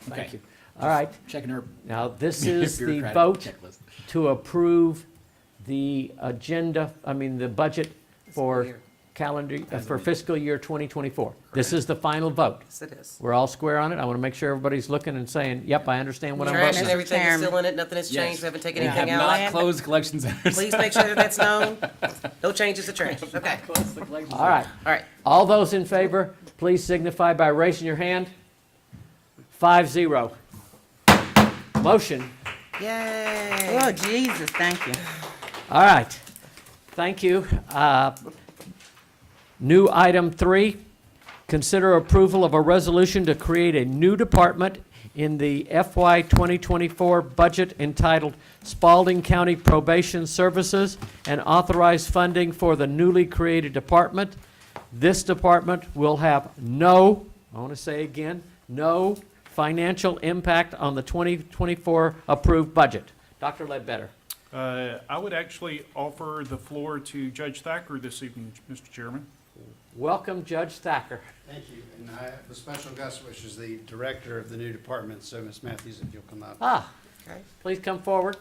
Thank Okay. you. All right. Checking her Now, this is the bureaucratic vote checklist. to approve the agenda, the budget for year. calendar, for fiscal year 2024. This is the final vote. Yes, it is. We're all square on it. I want to make sure everybody's looking and saying, yep, I understand what I'm Trash and voting. everything is Chairman. still in it, nothing has Yes. changed, we haven't taken We have anything not out. closed collection centers. Please make sure that that's known. No changes to trash, okay? All right. All right. All those in favor, please signify by raising your hand. 5-0. Motion. Yay. Oh, Jesus, thank you. All right. Thank you. New item 3, consider approval of a resolution to create a new department in the FY 2024 budget entitled Spalding County Probation Services and authorize funding for the newly created department. This department will have no, I want to say again, no financial impact on the 2024 approved budget. Dr. Ledbetter. I would actually offer the floor to Judge Thacker this evening, Mr. Chairman. Welcome, Judge Thacker. Thank you, and I have a special guest, which is the director of the new department, so Ms. Matthews, if you'll come up. Okay. Please come forward.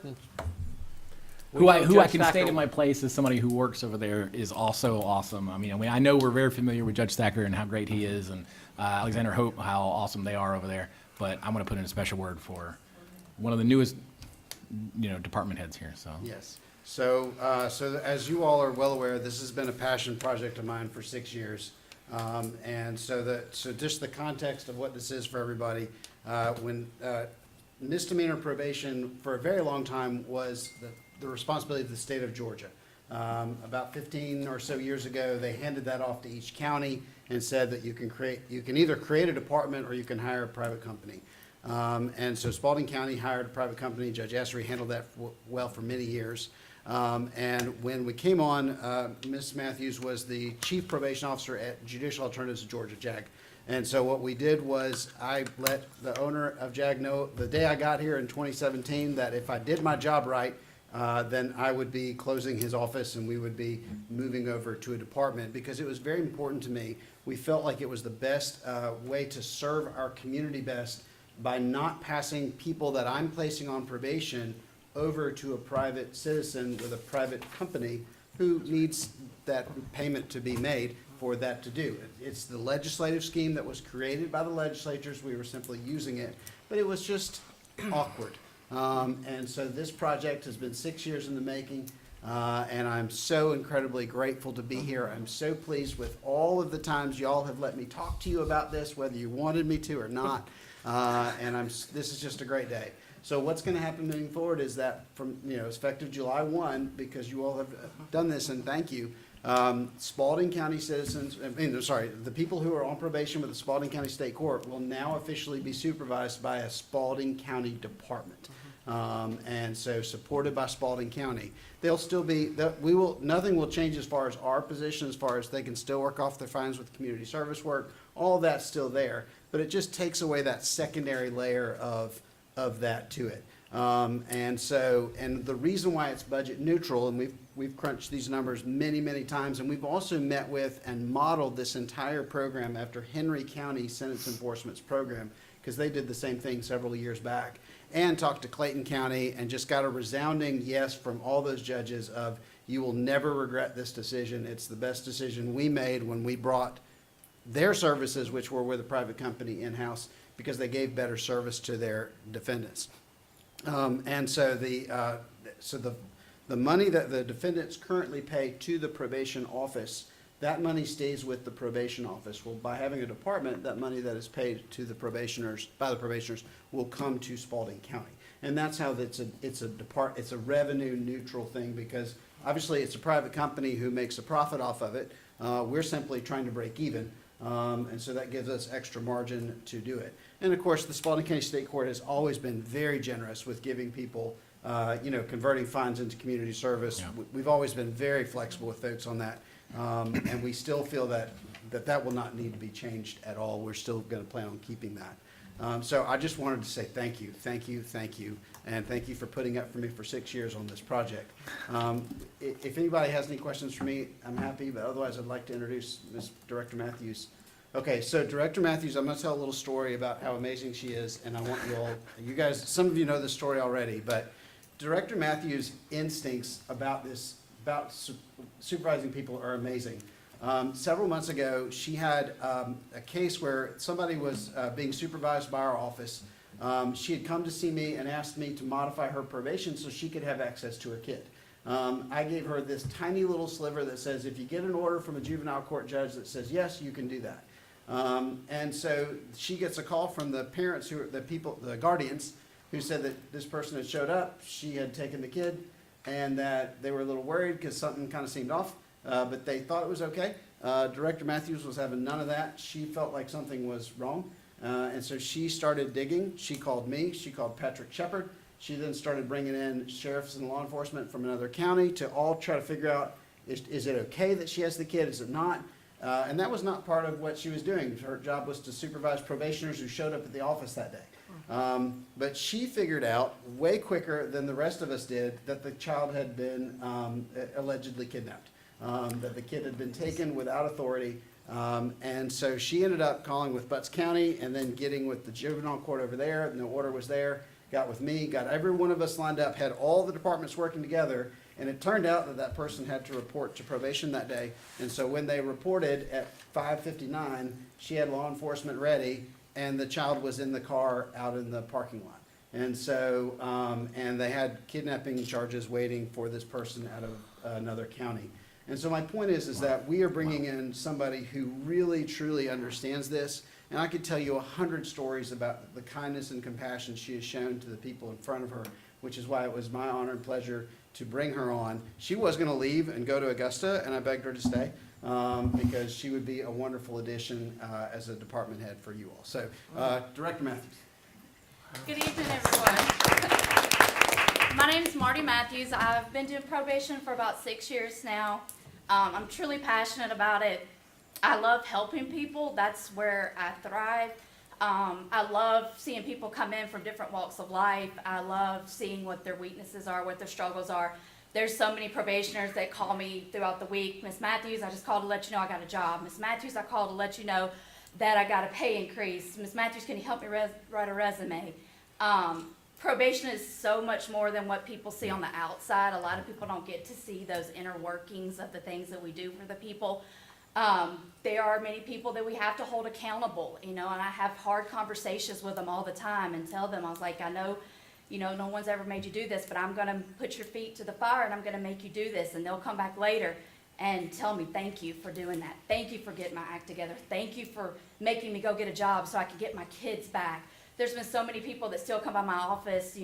Who I Judge can Thacker- state in my place as somebody who works over there is also awesome. I know we're very familiar with Judge Thacker and how great he is, and Alexander Hope, how awesome they are over there. But I'm going to put in a special word for one of the newest, department heads here. So Yes. So as you all are well aware, this has been a passion project of mine for 6 years. And so just the context of what this is for everybody, when misdemeanor probation for a very long time was the responsibility of the state of Georgia. About 15 or so years ago, they handed that off to each county and said that you can either create a department or you can hire a private company. And so Spalding County hired a private company. Judge Essery handled that well for many years. And when we came on, Ms. Matthews was the Chief Probation Officer at Judicial Alternatives of Georgia, JAG. And so what we did was I let the owner of JAG know the day I got here in 2017 that if I did my job right, then I would be closing his office and we would be moving over to a department, because it was very important to me. We felt like it was the best way to serve our community best by not passing people that I'm placing on probation over to a private citizen with a private company who needs that payment to be made for that to do. It's the legislative scheme that was created by the legislatures. We were simply using it, but it was just awkward. And so this project has been 6 years in the making, and I'm so incredibly grateful to be here. I'm so pleased with all of the times y'all have let me talk to you about this, whether you wanted me to or not. And this is just a great day. So what's going to happen moving forward is that from, it's effective July 1, because you all have done this, and thank you. Spalding County citizens, the people who are on probation with the Spalding County State Court will now officially be supervised by a Spalding County department. And so supported by Spalding County. They'll still be, nothing will change as far as our position, as far as they can still work off their fines with community service work. All that's still there, but it just takes away that secondary layer of that to it. And the reason why it's budget neutral, and we've crunched these numbers many, many times, and we've also met with and modeled this entire program after Henry County Sentence Enforcement's program, because they did the same thing several years back, and talked to Clayton County and just got a resounding yes from all those judges of, you will never regret this decision. It's the best decision we made when we brought their services, which were with a private company, in-house, because they gave better service to their defendants. And so the money that the defendants currently pay to the probation office, that money stays with the probation office. Well, by having a department, that money that is paid to the probationers, by the probationers, will come to Spalding County. And that's how it's a revenue neutral thing, because obviously it's a private company who makes a profit off of it. We're simply trying to break even. And so that gives us extra margin to do it. And of course, the Spalding County State Court has always been very generous with giving people, converting fines into community service. Yeah. We've always been very flexible with folks on that. And we still feel that will not need to be changed at all. We're still going to plan on keeping that. So I just wanted to say thank you, and thank you for putting up for me for 6 years on this project. If anybody has any questions for me, I'm happy, but otherwise I'd like to introduce Ms. Director Matthews. Okay, so Director Matthews, I'm going to tell a little story about how amazing she is, and I want you guys, some of you know this story already, but Director Matthews' instincts about supervising people are amazing. Several months ago, she had a case where somebody was being supervised by our office. She had come to see me and asked me to modify her probation so she could have access to her kid. I gave her this tiny little sliver that says, if you get an order from a juvenile court judge that says yes, you can do that. And so she gets a call from the parents, the guardians, who said that this person had showed up, she had taken the kid, and that they were a little worried because something kind of seemed off, but they thought it was okay. Director Matthews was having none of that. She felt like something was wrong, and so she started digging. She called me. She called Patrick Shepard. She then started bringing in sheriffs and law enforcement from another county to all try to figure out, is it okay that she has the kid? Is it not? And that was not part of what she was doing. Her job was to supervise probationers who showed up at the office that day. But she figured out way quicker than the rest of us did that the child had been allegedly kidnapped, that the kid had been taken without authority. And so she ended up calling with Butts County and then getting with the juvenile court over there. No order was there. Got with me, got every one of us lined up, had all the departments working together. And it turned out that that person had to report to probation that day. And so when they reported at 5:59, she had law enforcement ready, and the child was in the car out in the parking lot. And so, and they had kidnapping charges waiting for this person out of another county. And so my point is that we are bringing in somebody who really, truly understands this. And I could tell you 100 stories about the kindness and compassion she has shown to the people in front of her which is why it was my honor and pleasure to bring her on. She was going to leave and go to Augusta, and I begged her to stay because she would be a wonderful addition as a department head for you all. So, Director Matthews. Good evening, everyone. My name is Marty Matthews. I've been doing probation for about 6 years now. I'm truly passionate about it. I love helping people. That's where I thrive. I love seeing people come in from different walks of life. I love seeing what their weaknesses are, what their struggles are. There's so many probationers that call me throughout the week. Miss Matthews, I just called to let you know I got a job. Miss Matthews, I called to let you know that I got a pay increase. Miss Matthews, can you help me write a resume? Probation is so much more than what people see on the outside. A lot of people don't get to see those inner workings of the things that we do for the people. There are many people that we have to hold accountable, and I have hard conversations with them all the time and tell them, I was like, I know, no one's ever made you do this, but I'm gonna put your feet to the fire and I'm gonna make you do this. And they'll come back later and tell me, thank you for doing that. Thank you for getting my act together. Thank you for making me go get a job so I can get my kids back. There's been so many people that still come by my office,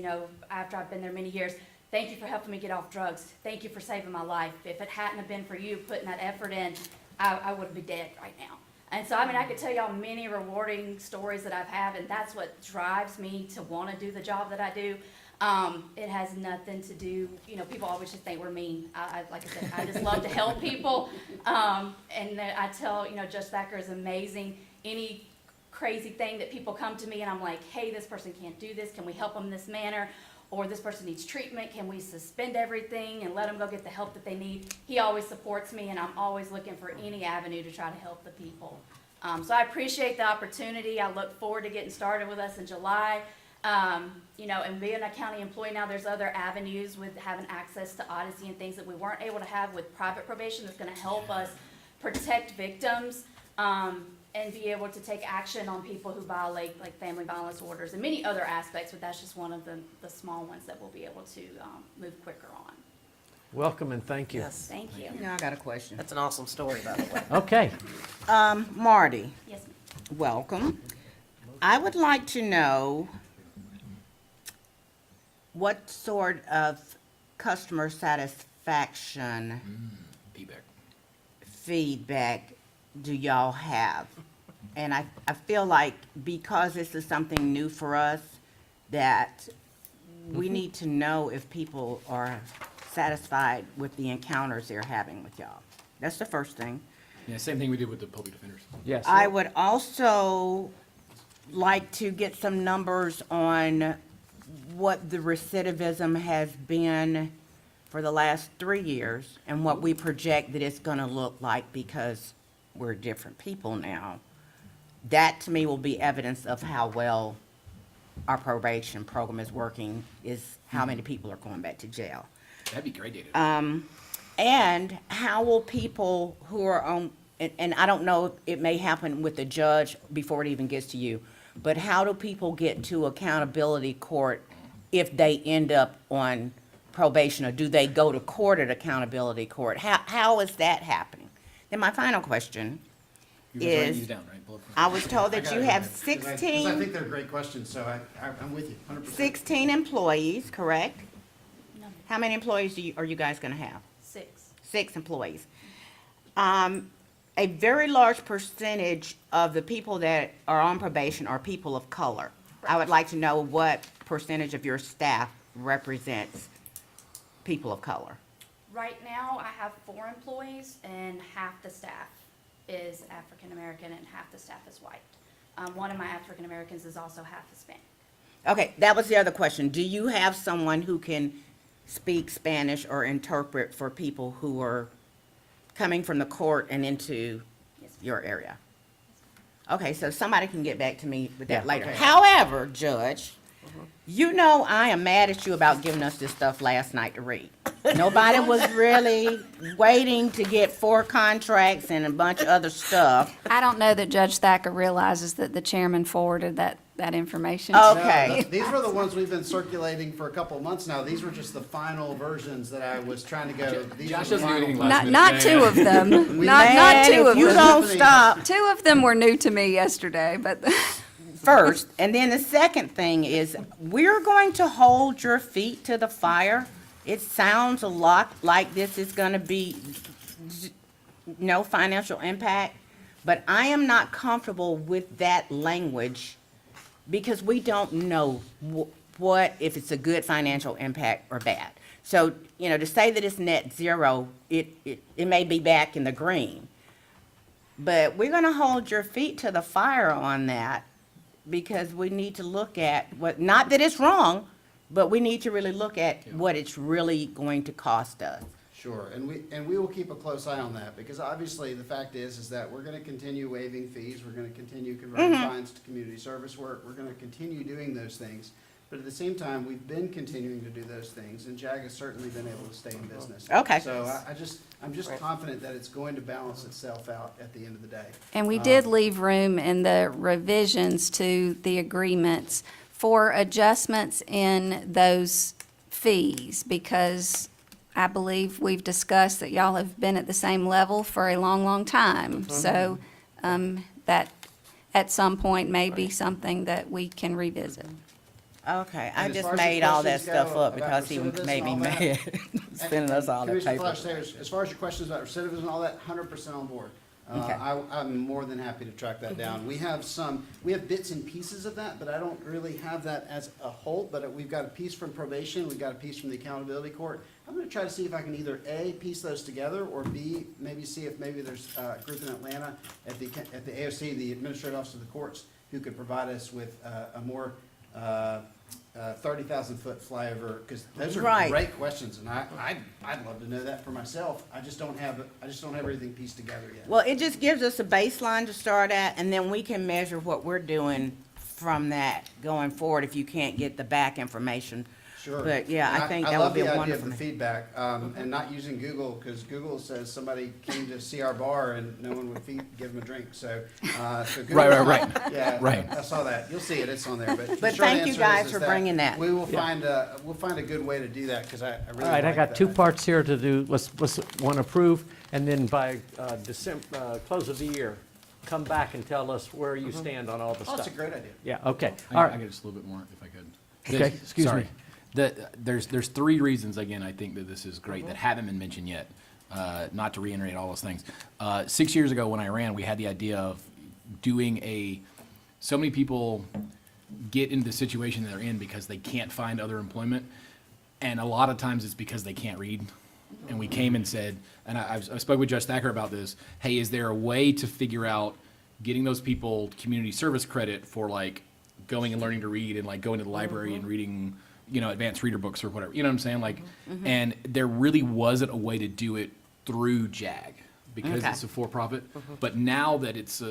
after I've been there many years. Thank you for helping me get off drugs. Thank you for saving my life. If it hadn't have been for you putting that effort in, I would be dead right now. And so, I could tell y'all many rewarding stories that I've had, and that's what drives me to want to do the job that I do. It has nothing to do, people always just think we're mean. Like I said, I just love to help people. And I tell, Judge Thacker is amazing. Any crazy thing that people come to me and I'm like, hey, this person can't do this. Can we help them in this manner? Or this person needs treatment. Can we suspend everything and let them go get the help that they need? He always supports me, and I'm always looking for any avenue to try to help the people. So I appreciate the opportunity. I look forward to getting started with us in July. And being a county employee now, there's other avenues with having access to Odyssey and things that we weren't able to have with private probation that's going to help us protect victims. And be able to take action on people who violate like family violence orders and many other aspects, but that's just one of the small ones that we'll be able to move quicker on. Welcome and thank you. Yes, Thank you. Now I got a question. that's an awesome story, by the way. Okay. Marty, Yes, ma'am. welcome. I would like to know what sort of customer satisfaction feedback do y'all have? And I feel like because this is something new for us, that we need to know if people are satisfied with the encounters they're having with y'all. That's the first thing. Yeah, same thing we did with the public defenders. Yes. I would also like to get some numbers on what the recidivism has been for the last 3 years and what we project that it's gonna look like because we're different people now. That to me will be evidence of how well our probation program is working, is how many people are going back to jail. That'd be great data. And how will people who are on, and I don't know, it may happen with the judge before it even gets to you, but how do people get to accountability court if they end up on probation, or do they go to court at accountability court? How is that happening? Then my final question You're gonna write is, these down, right? Bullet points. I was told that I you got it, have because I 16, think they're great questions, so I'm with you, 100%. 16 employees, correct? No, How many employees are you guys gonna have? 6. 6 employees. A very large percentage of the people that are on probation are people of color. I would like to know what percentage of your staff represents people of color. Right now, I have 4 employees, and half the staff is African American and half the staff is white. One of my African Americans is also half Hispanic. Okay, that was the other question. Do you have someone who can speak Spanish or interpret for people who are coming from the court and into Yes, ma'am. your area? Okay, so somebody can get back to me with that Yeah, later. okay. However, Judge, you know I am mad at you about giving us this stuff last night to read. Nobody was really waiting to get 4 contracts and a bunch of other stuff. I don't know that Judge Thacker realizes that the chairman forwarded that information. Okay. No, these were the ones we've been circulating for a couple of months now. These were just the final versions that I was trying to go. These Josh were the doesn't do anything final- last Not two of them. Not Man, two if of you them. don't stop. 2 of them were new to me yesterday, but first, and then the second thing is, we're going to hold your feet to the fire. It sounds a lot like this is gonna be no financial impact, but I am not comfortable with that language because we don't know what, if it's a good financial impact or bad. So, to say that it's net zero, it may be back in the green. But we're gonna hold your feet to the fire on that because we need to look at not that it's wrong, but we need to really look at what it's really going to cost us. Sure, and we will keep a close eye on that, because obviously the fact is that we're gonna continue waiving fees, we're gonna continue converting fines to community service work, we're gonna continue doing those things. But at the same time, we've been continuing to do those things, and JAG has certainly been able to stay in business. Okay. So I'm just confident that it's going to balance itself out at the end of the day. And we did leave room in the revisions to the agreements for adjustments in those fees, because I believe we've discussed that y'all have been at the same level for a long, long time. So that at some point may be something that we can revisit. Okay, I And as just far as the made all that questions stuff go up about because he recidivism made and me all that, mad, sending us all that Commissioner paper. Flash, as far as your questions about recidivism and all that, 100% on board. Okay. I'm more than happy to track that down. We have bits and pieces of that, but I don't really have that as a whole. But we've got a piece from probation, we've got a piece from the accountability court. I'm gonna try to see if I can either A, piece those together, or B, maybe see if maybe there's a group in Atlanta at the AOC, the Administrative Office of the Courts, who could provide us with a more 30,000-foot flyover, because those are Right. great questions, and I'd love to know that for myself. I just don't have everything pieced together yet. Well, it just gives us a baseline to start at, and then we can measure what we're doing from that going forward if you can't get the back information. Sure. But, yeah, And I think that would be a I love the idea wonderful of the thing. feedback, and not using Google, because Google says somebody came to see our bar and no one would give them a drink, so. So Google- Right. Yeah, Right. I saw that. You'll see it, it's on there, but. the But short thank you answer guys is for that bring that. We will find a good way to do that, because I really All right, I like got that. two parts here to do. Let's one approve, and then by December, close of the year, come back and tell us where you stand on all the Oh, stuff. that's a great idea. Yeah, okay, I all I right. get just a little bit more if I could. Okay, excuse Sorry. me. There's three reasons, again, I think that this is great that haven't been mentioned yet, not to reiterate all those things. 6 years ago when I ran, we had the idea of doing so many people get into the situation they're in because they can't find other employment. And a lot of times it's because they can't read. And we came and said, and I spoke with Judge Thacker about this, hey, is there a way to figure out getting those people community service credit for like going and learning to read and like going to the library and reading, advanced reader books or whatever, you know what I'm saying? Like, and there really wasn't a way to do it through JAG because Okay. it's a for-profit. But now that it's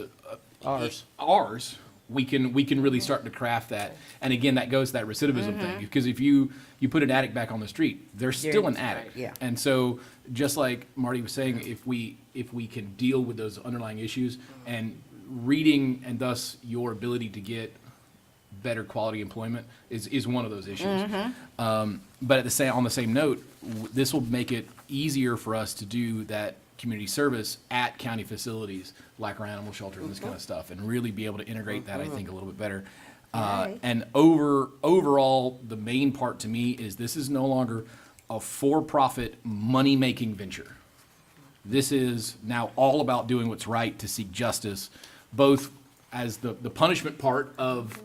Ours. we can really start to craft that. And again, that goes to that recidivism thing, because if you put an addict back on the street, they're still an addict. yeah. And so, just like Marty was saying, if we can deal with those underlying issues and reading, and thus your ability to get better quality employment is one of those issues. But on the same note, this will make it easier for us to do that community service at county facilities like our animal shelter and this kind of stuff, and really be able to integrate that, I think, a little bit better. And overall, the main part to me is this is no longer a for-profit money-making venture. This is now all about doing what's right to seek justice, both as the punishment part of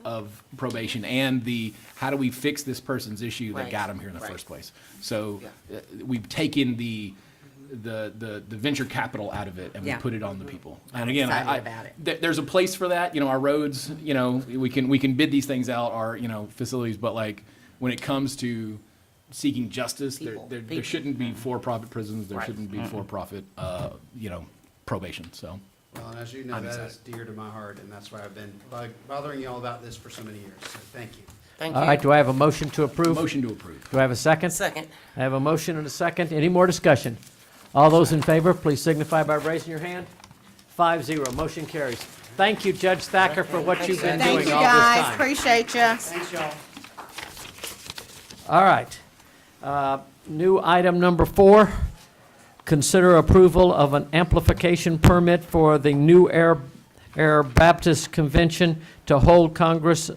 probation and the how do we fix this person's issue that Right. got him here in the Right. first place. So we've taken the venture capital out of it and we Yeah. put it on the people. I'm And again, excited about it. there's a place for that. Our roads, we can bid these things out, our facilities, but like when it comes to seeking justice, there shouldn't be for-profit prisons. There Right. shouldn't be for-profit, probation. So. Well, and as you know, I'm that excited. is dear to my heart, and that's why I've been bothering you all about this for so many years, so thank you. Thank All right, you. do I have a motion to approve? Motion to approve. Do I have a second? Second. I have a motion and a second. Any more discussion? All those in favor, please signify by raising your hand. 5-0, motion carries. Thank you, Judge Thacker, for what you've been Thank doing you, all this guys, time. appreciate you. Thanks, y'all. All right. New item number 4, consider approval of an amplification permit for the new air Air Baptist Convention to hold Congress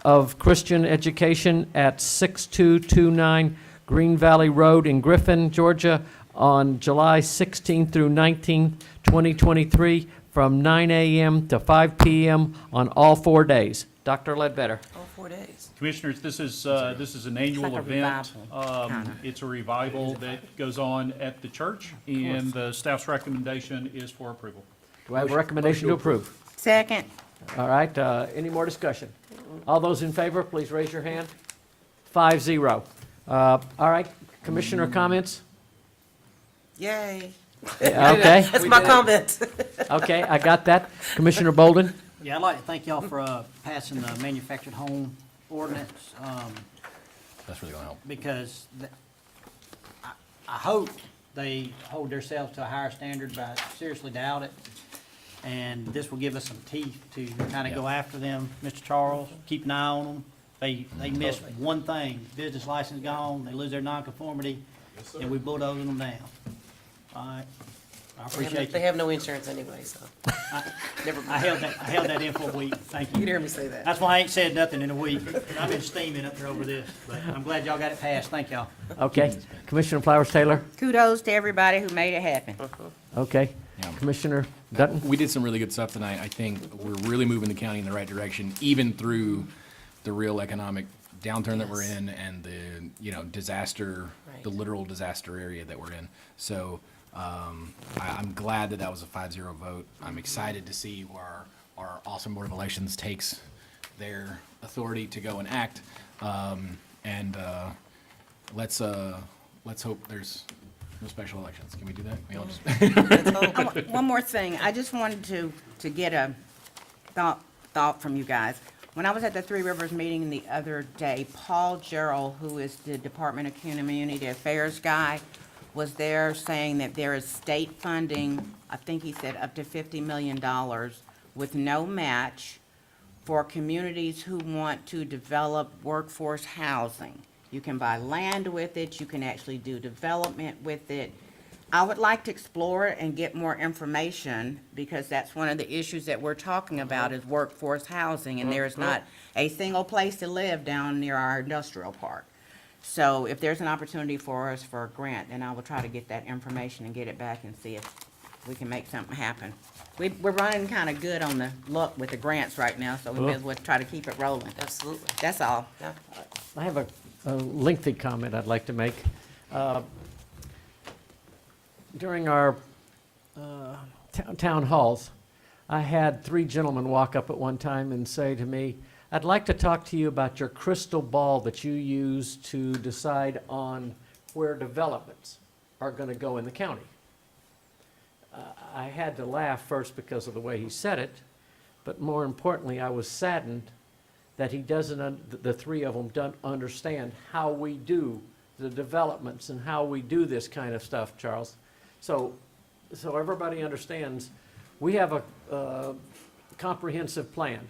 of Christian Education at 6229 Green Valley Road in Griffin, Georgia, on July 16th through 19th, 2023, from 9 a.m. to 5 p.m. on all 4 days. Dr. Ledbetter. All 4 days. Commissioners, this is an annual like a event. revival, kinda. It's a revival that goes on at the church, and the staff's recommendation is for approval. Do I have a recommendation to approve? Second. All right, any more discussion? All those in favor, please raise your hand. 5-0. All right, Commissioner comments? Yay. Okay, That's my comment. okay, I got that. Commissioner Bolden? Yeah, I'd like to thank y'all for passing the manufactured home ordinance, That's really gonna help. because I hope they hold themselves to a higher standard, but I seriously doubt it. And this will give us some teeth to kind of go after them. Mr. Charles, keep an eye on them. They miss one thing, business license gone, they lose their nonconformity, and we bulldoze them down. All right, I appreciate They you. have no insurance anyway, so. Never I mind. held that in for a week, thank You you. didn't hear me say that. That's why I ain't said nothing in a week. I've been steaming up there over this, but I'm glad y'all got it passed, thank y'all. Okay. Commissioner Flowers Taylor? Kudos to everybody who made it happen. Okay. Yeah. Commissioner Dutton? We did some really good stuff tonight. I think we're really moving the county in the right direction, even through the real economic downturn that we're in and the, disaster, the Right. literal disaster area that we're in. So I'm glad that was a 5-0 vote. I'm excited to see where our awesome Board of Elections takes their authority to go and act. Let's hope there's no special elections. Can we do that? We all just- One more thing, I just wanted to get a thought from you guys. When I was at the Three Rivers meeting the other day, Paul Gerald, who is the Department of Community Affairs guy, was there saying that there is state funding, I think he said up to $50 million with no match for communities who want to develop workforce housing. You can buy land with it, you can actually do development with it. I would like to explore it and get more information, because that's one of the issues that we're talking about is workforce housing, and there is not a single place to live down near our industrial park. So if there's an opportunity for us for a grant, then I will try to get that information and get it back and see if we can make something happen. We're running kind of good on the luck with the grants right now, so we may as well try to keep it rolling. Absolutely. That's all. Yeah. I have a lengthy comment I'd like to make. During our town halls, I had 3 gentlemen walk up at one time and say to me, "I'd like to talk to you about your crystal ball that you use to decide on where developments are going to go in the county." I had to laugh first because of the way he said it, but more importantly, I was saddened that he doesn't, the 3 of them don't understand how we do the developments and how we do this kind of stuff, Charles. So everybody understands, we have a comprehensive plan.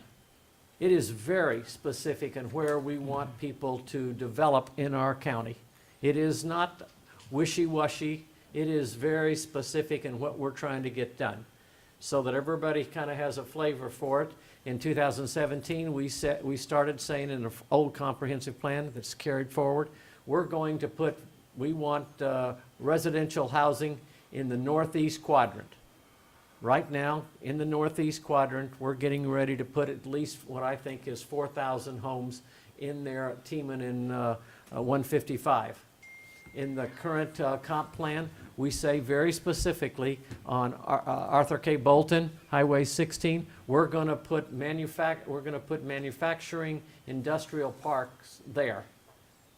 It is very specific in where we want people to develop in our county. It is not wishy-washy. It is very specific in what we're trying to get done, so that everybody kind of has a flavor for it. In 2017, we started saying in an old comprehensive plan that's carried forward, we want residential housing in the northeast quadrant. Right now, in the northeast quadrant, we're getting ready to put at least what I think is 4,000 homes in there, teaming in 155. In the current comp plan, we say very specifically on Arthur K. Bolton, Highway 16, we're going to put manufacturing industrial parks there.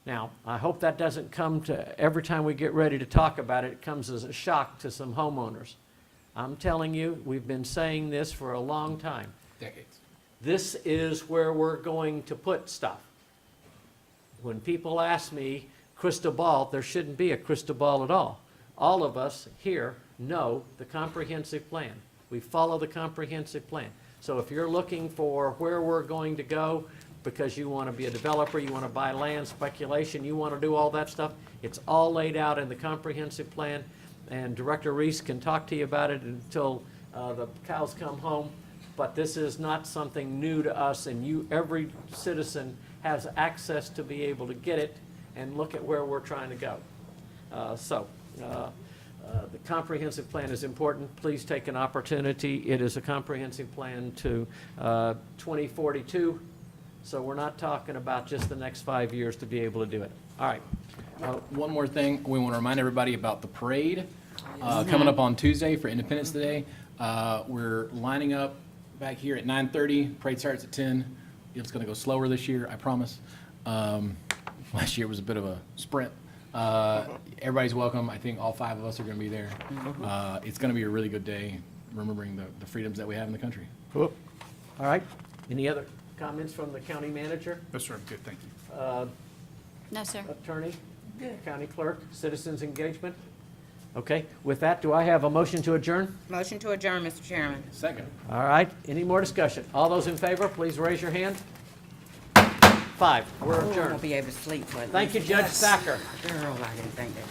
Now, I hope that doesn't come to, every time we get ready to talk about it, it comes as a shock to some homeowners. I'm telling you, we've been saying this for a long time. Decades. This is where we're going to put stuff. When people ask me, crystal ball, there shouldn't be a crystal ball at all. All of us here know the comprehensive plan. We follow the comprehensive plan. So if you're looking for where we're going to go, because you want to be a developer, you want to buy land, speculation, you want to do all that stuff, it's all laid out in the comprehensive plan, and Director Reese can talk to you about it until the cows come home, but this is not something new to us, and every citizen has access to be able to get it and look at where we're trying to go. The comprehensive plan is important. Please take an opportunity. It is a comprehensive plan to 2042, so we're not talking about just the next 5 years to be able to do it. All right. One more thing, we want to remind everybody about the parade coming up on Tuesday for Independence Day. We're lining up back here at 9:30. Parade starts at 10. It's going to go slower this year, I promise. Last year was a bit of a sprint. Everybody's welcome. I think all 5 of us are going to be there. It's going to be a really good day, remembering the freedoms that we have in the country. All right. Any other comments from the county manager, Yes, sir, I'm good, thank you. No, sir. attorney, county clerk, citizens engagement? Okay. With that, do I have a motion to adjourn? Motion to adjourn, Mr. Chairman. Second. All right. Any more discussion? All those in favor, please raise your hand. 5. We're I won't adjourned. be able to sleep, but. Thank you, Judge Thacker. Girl, I didn't think that.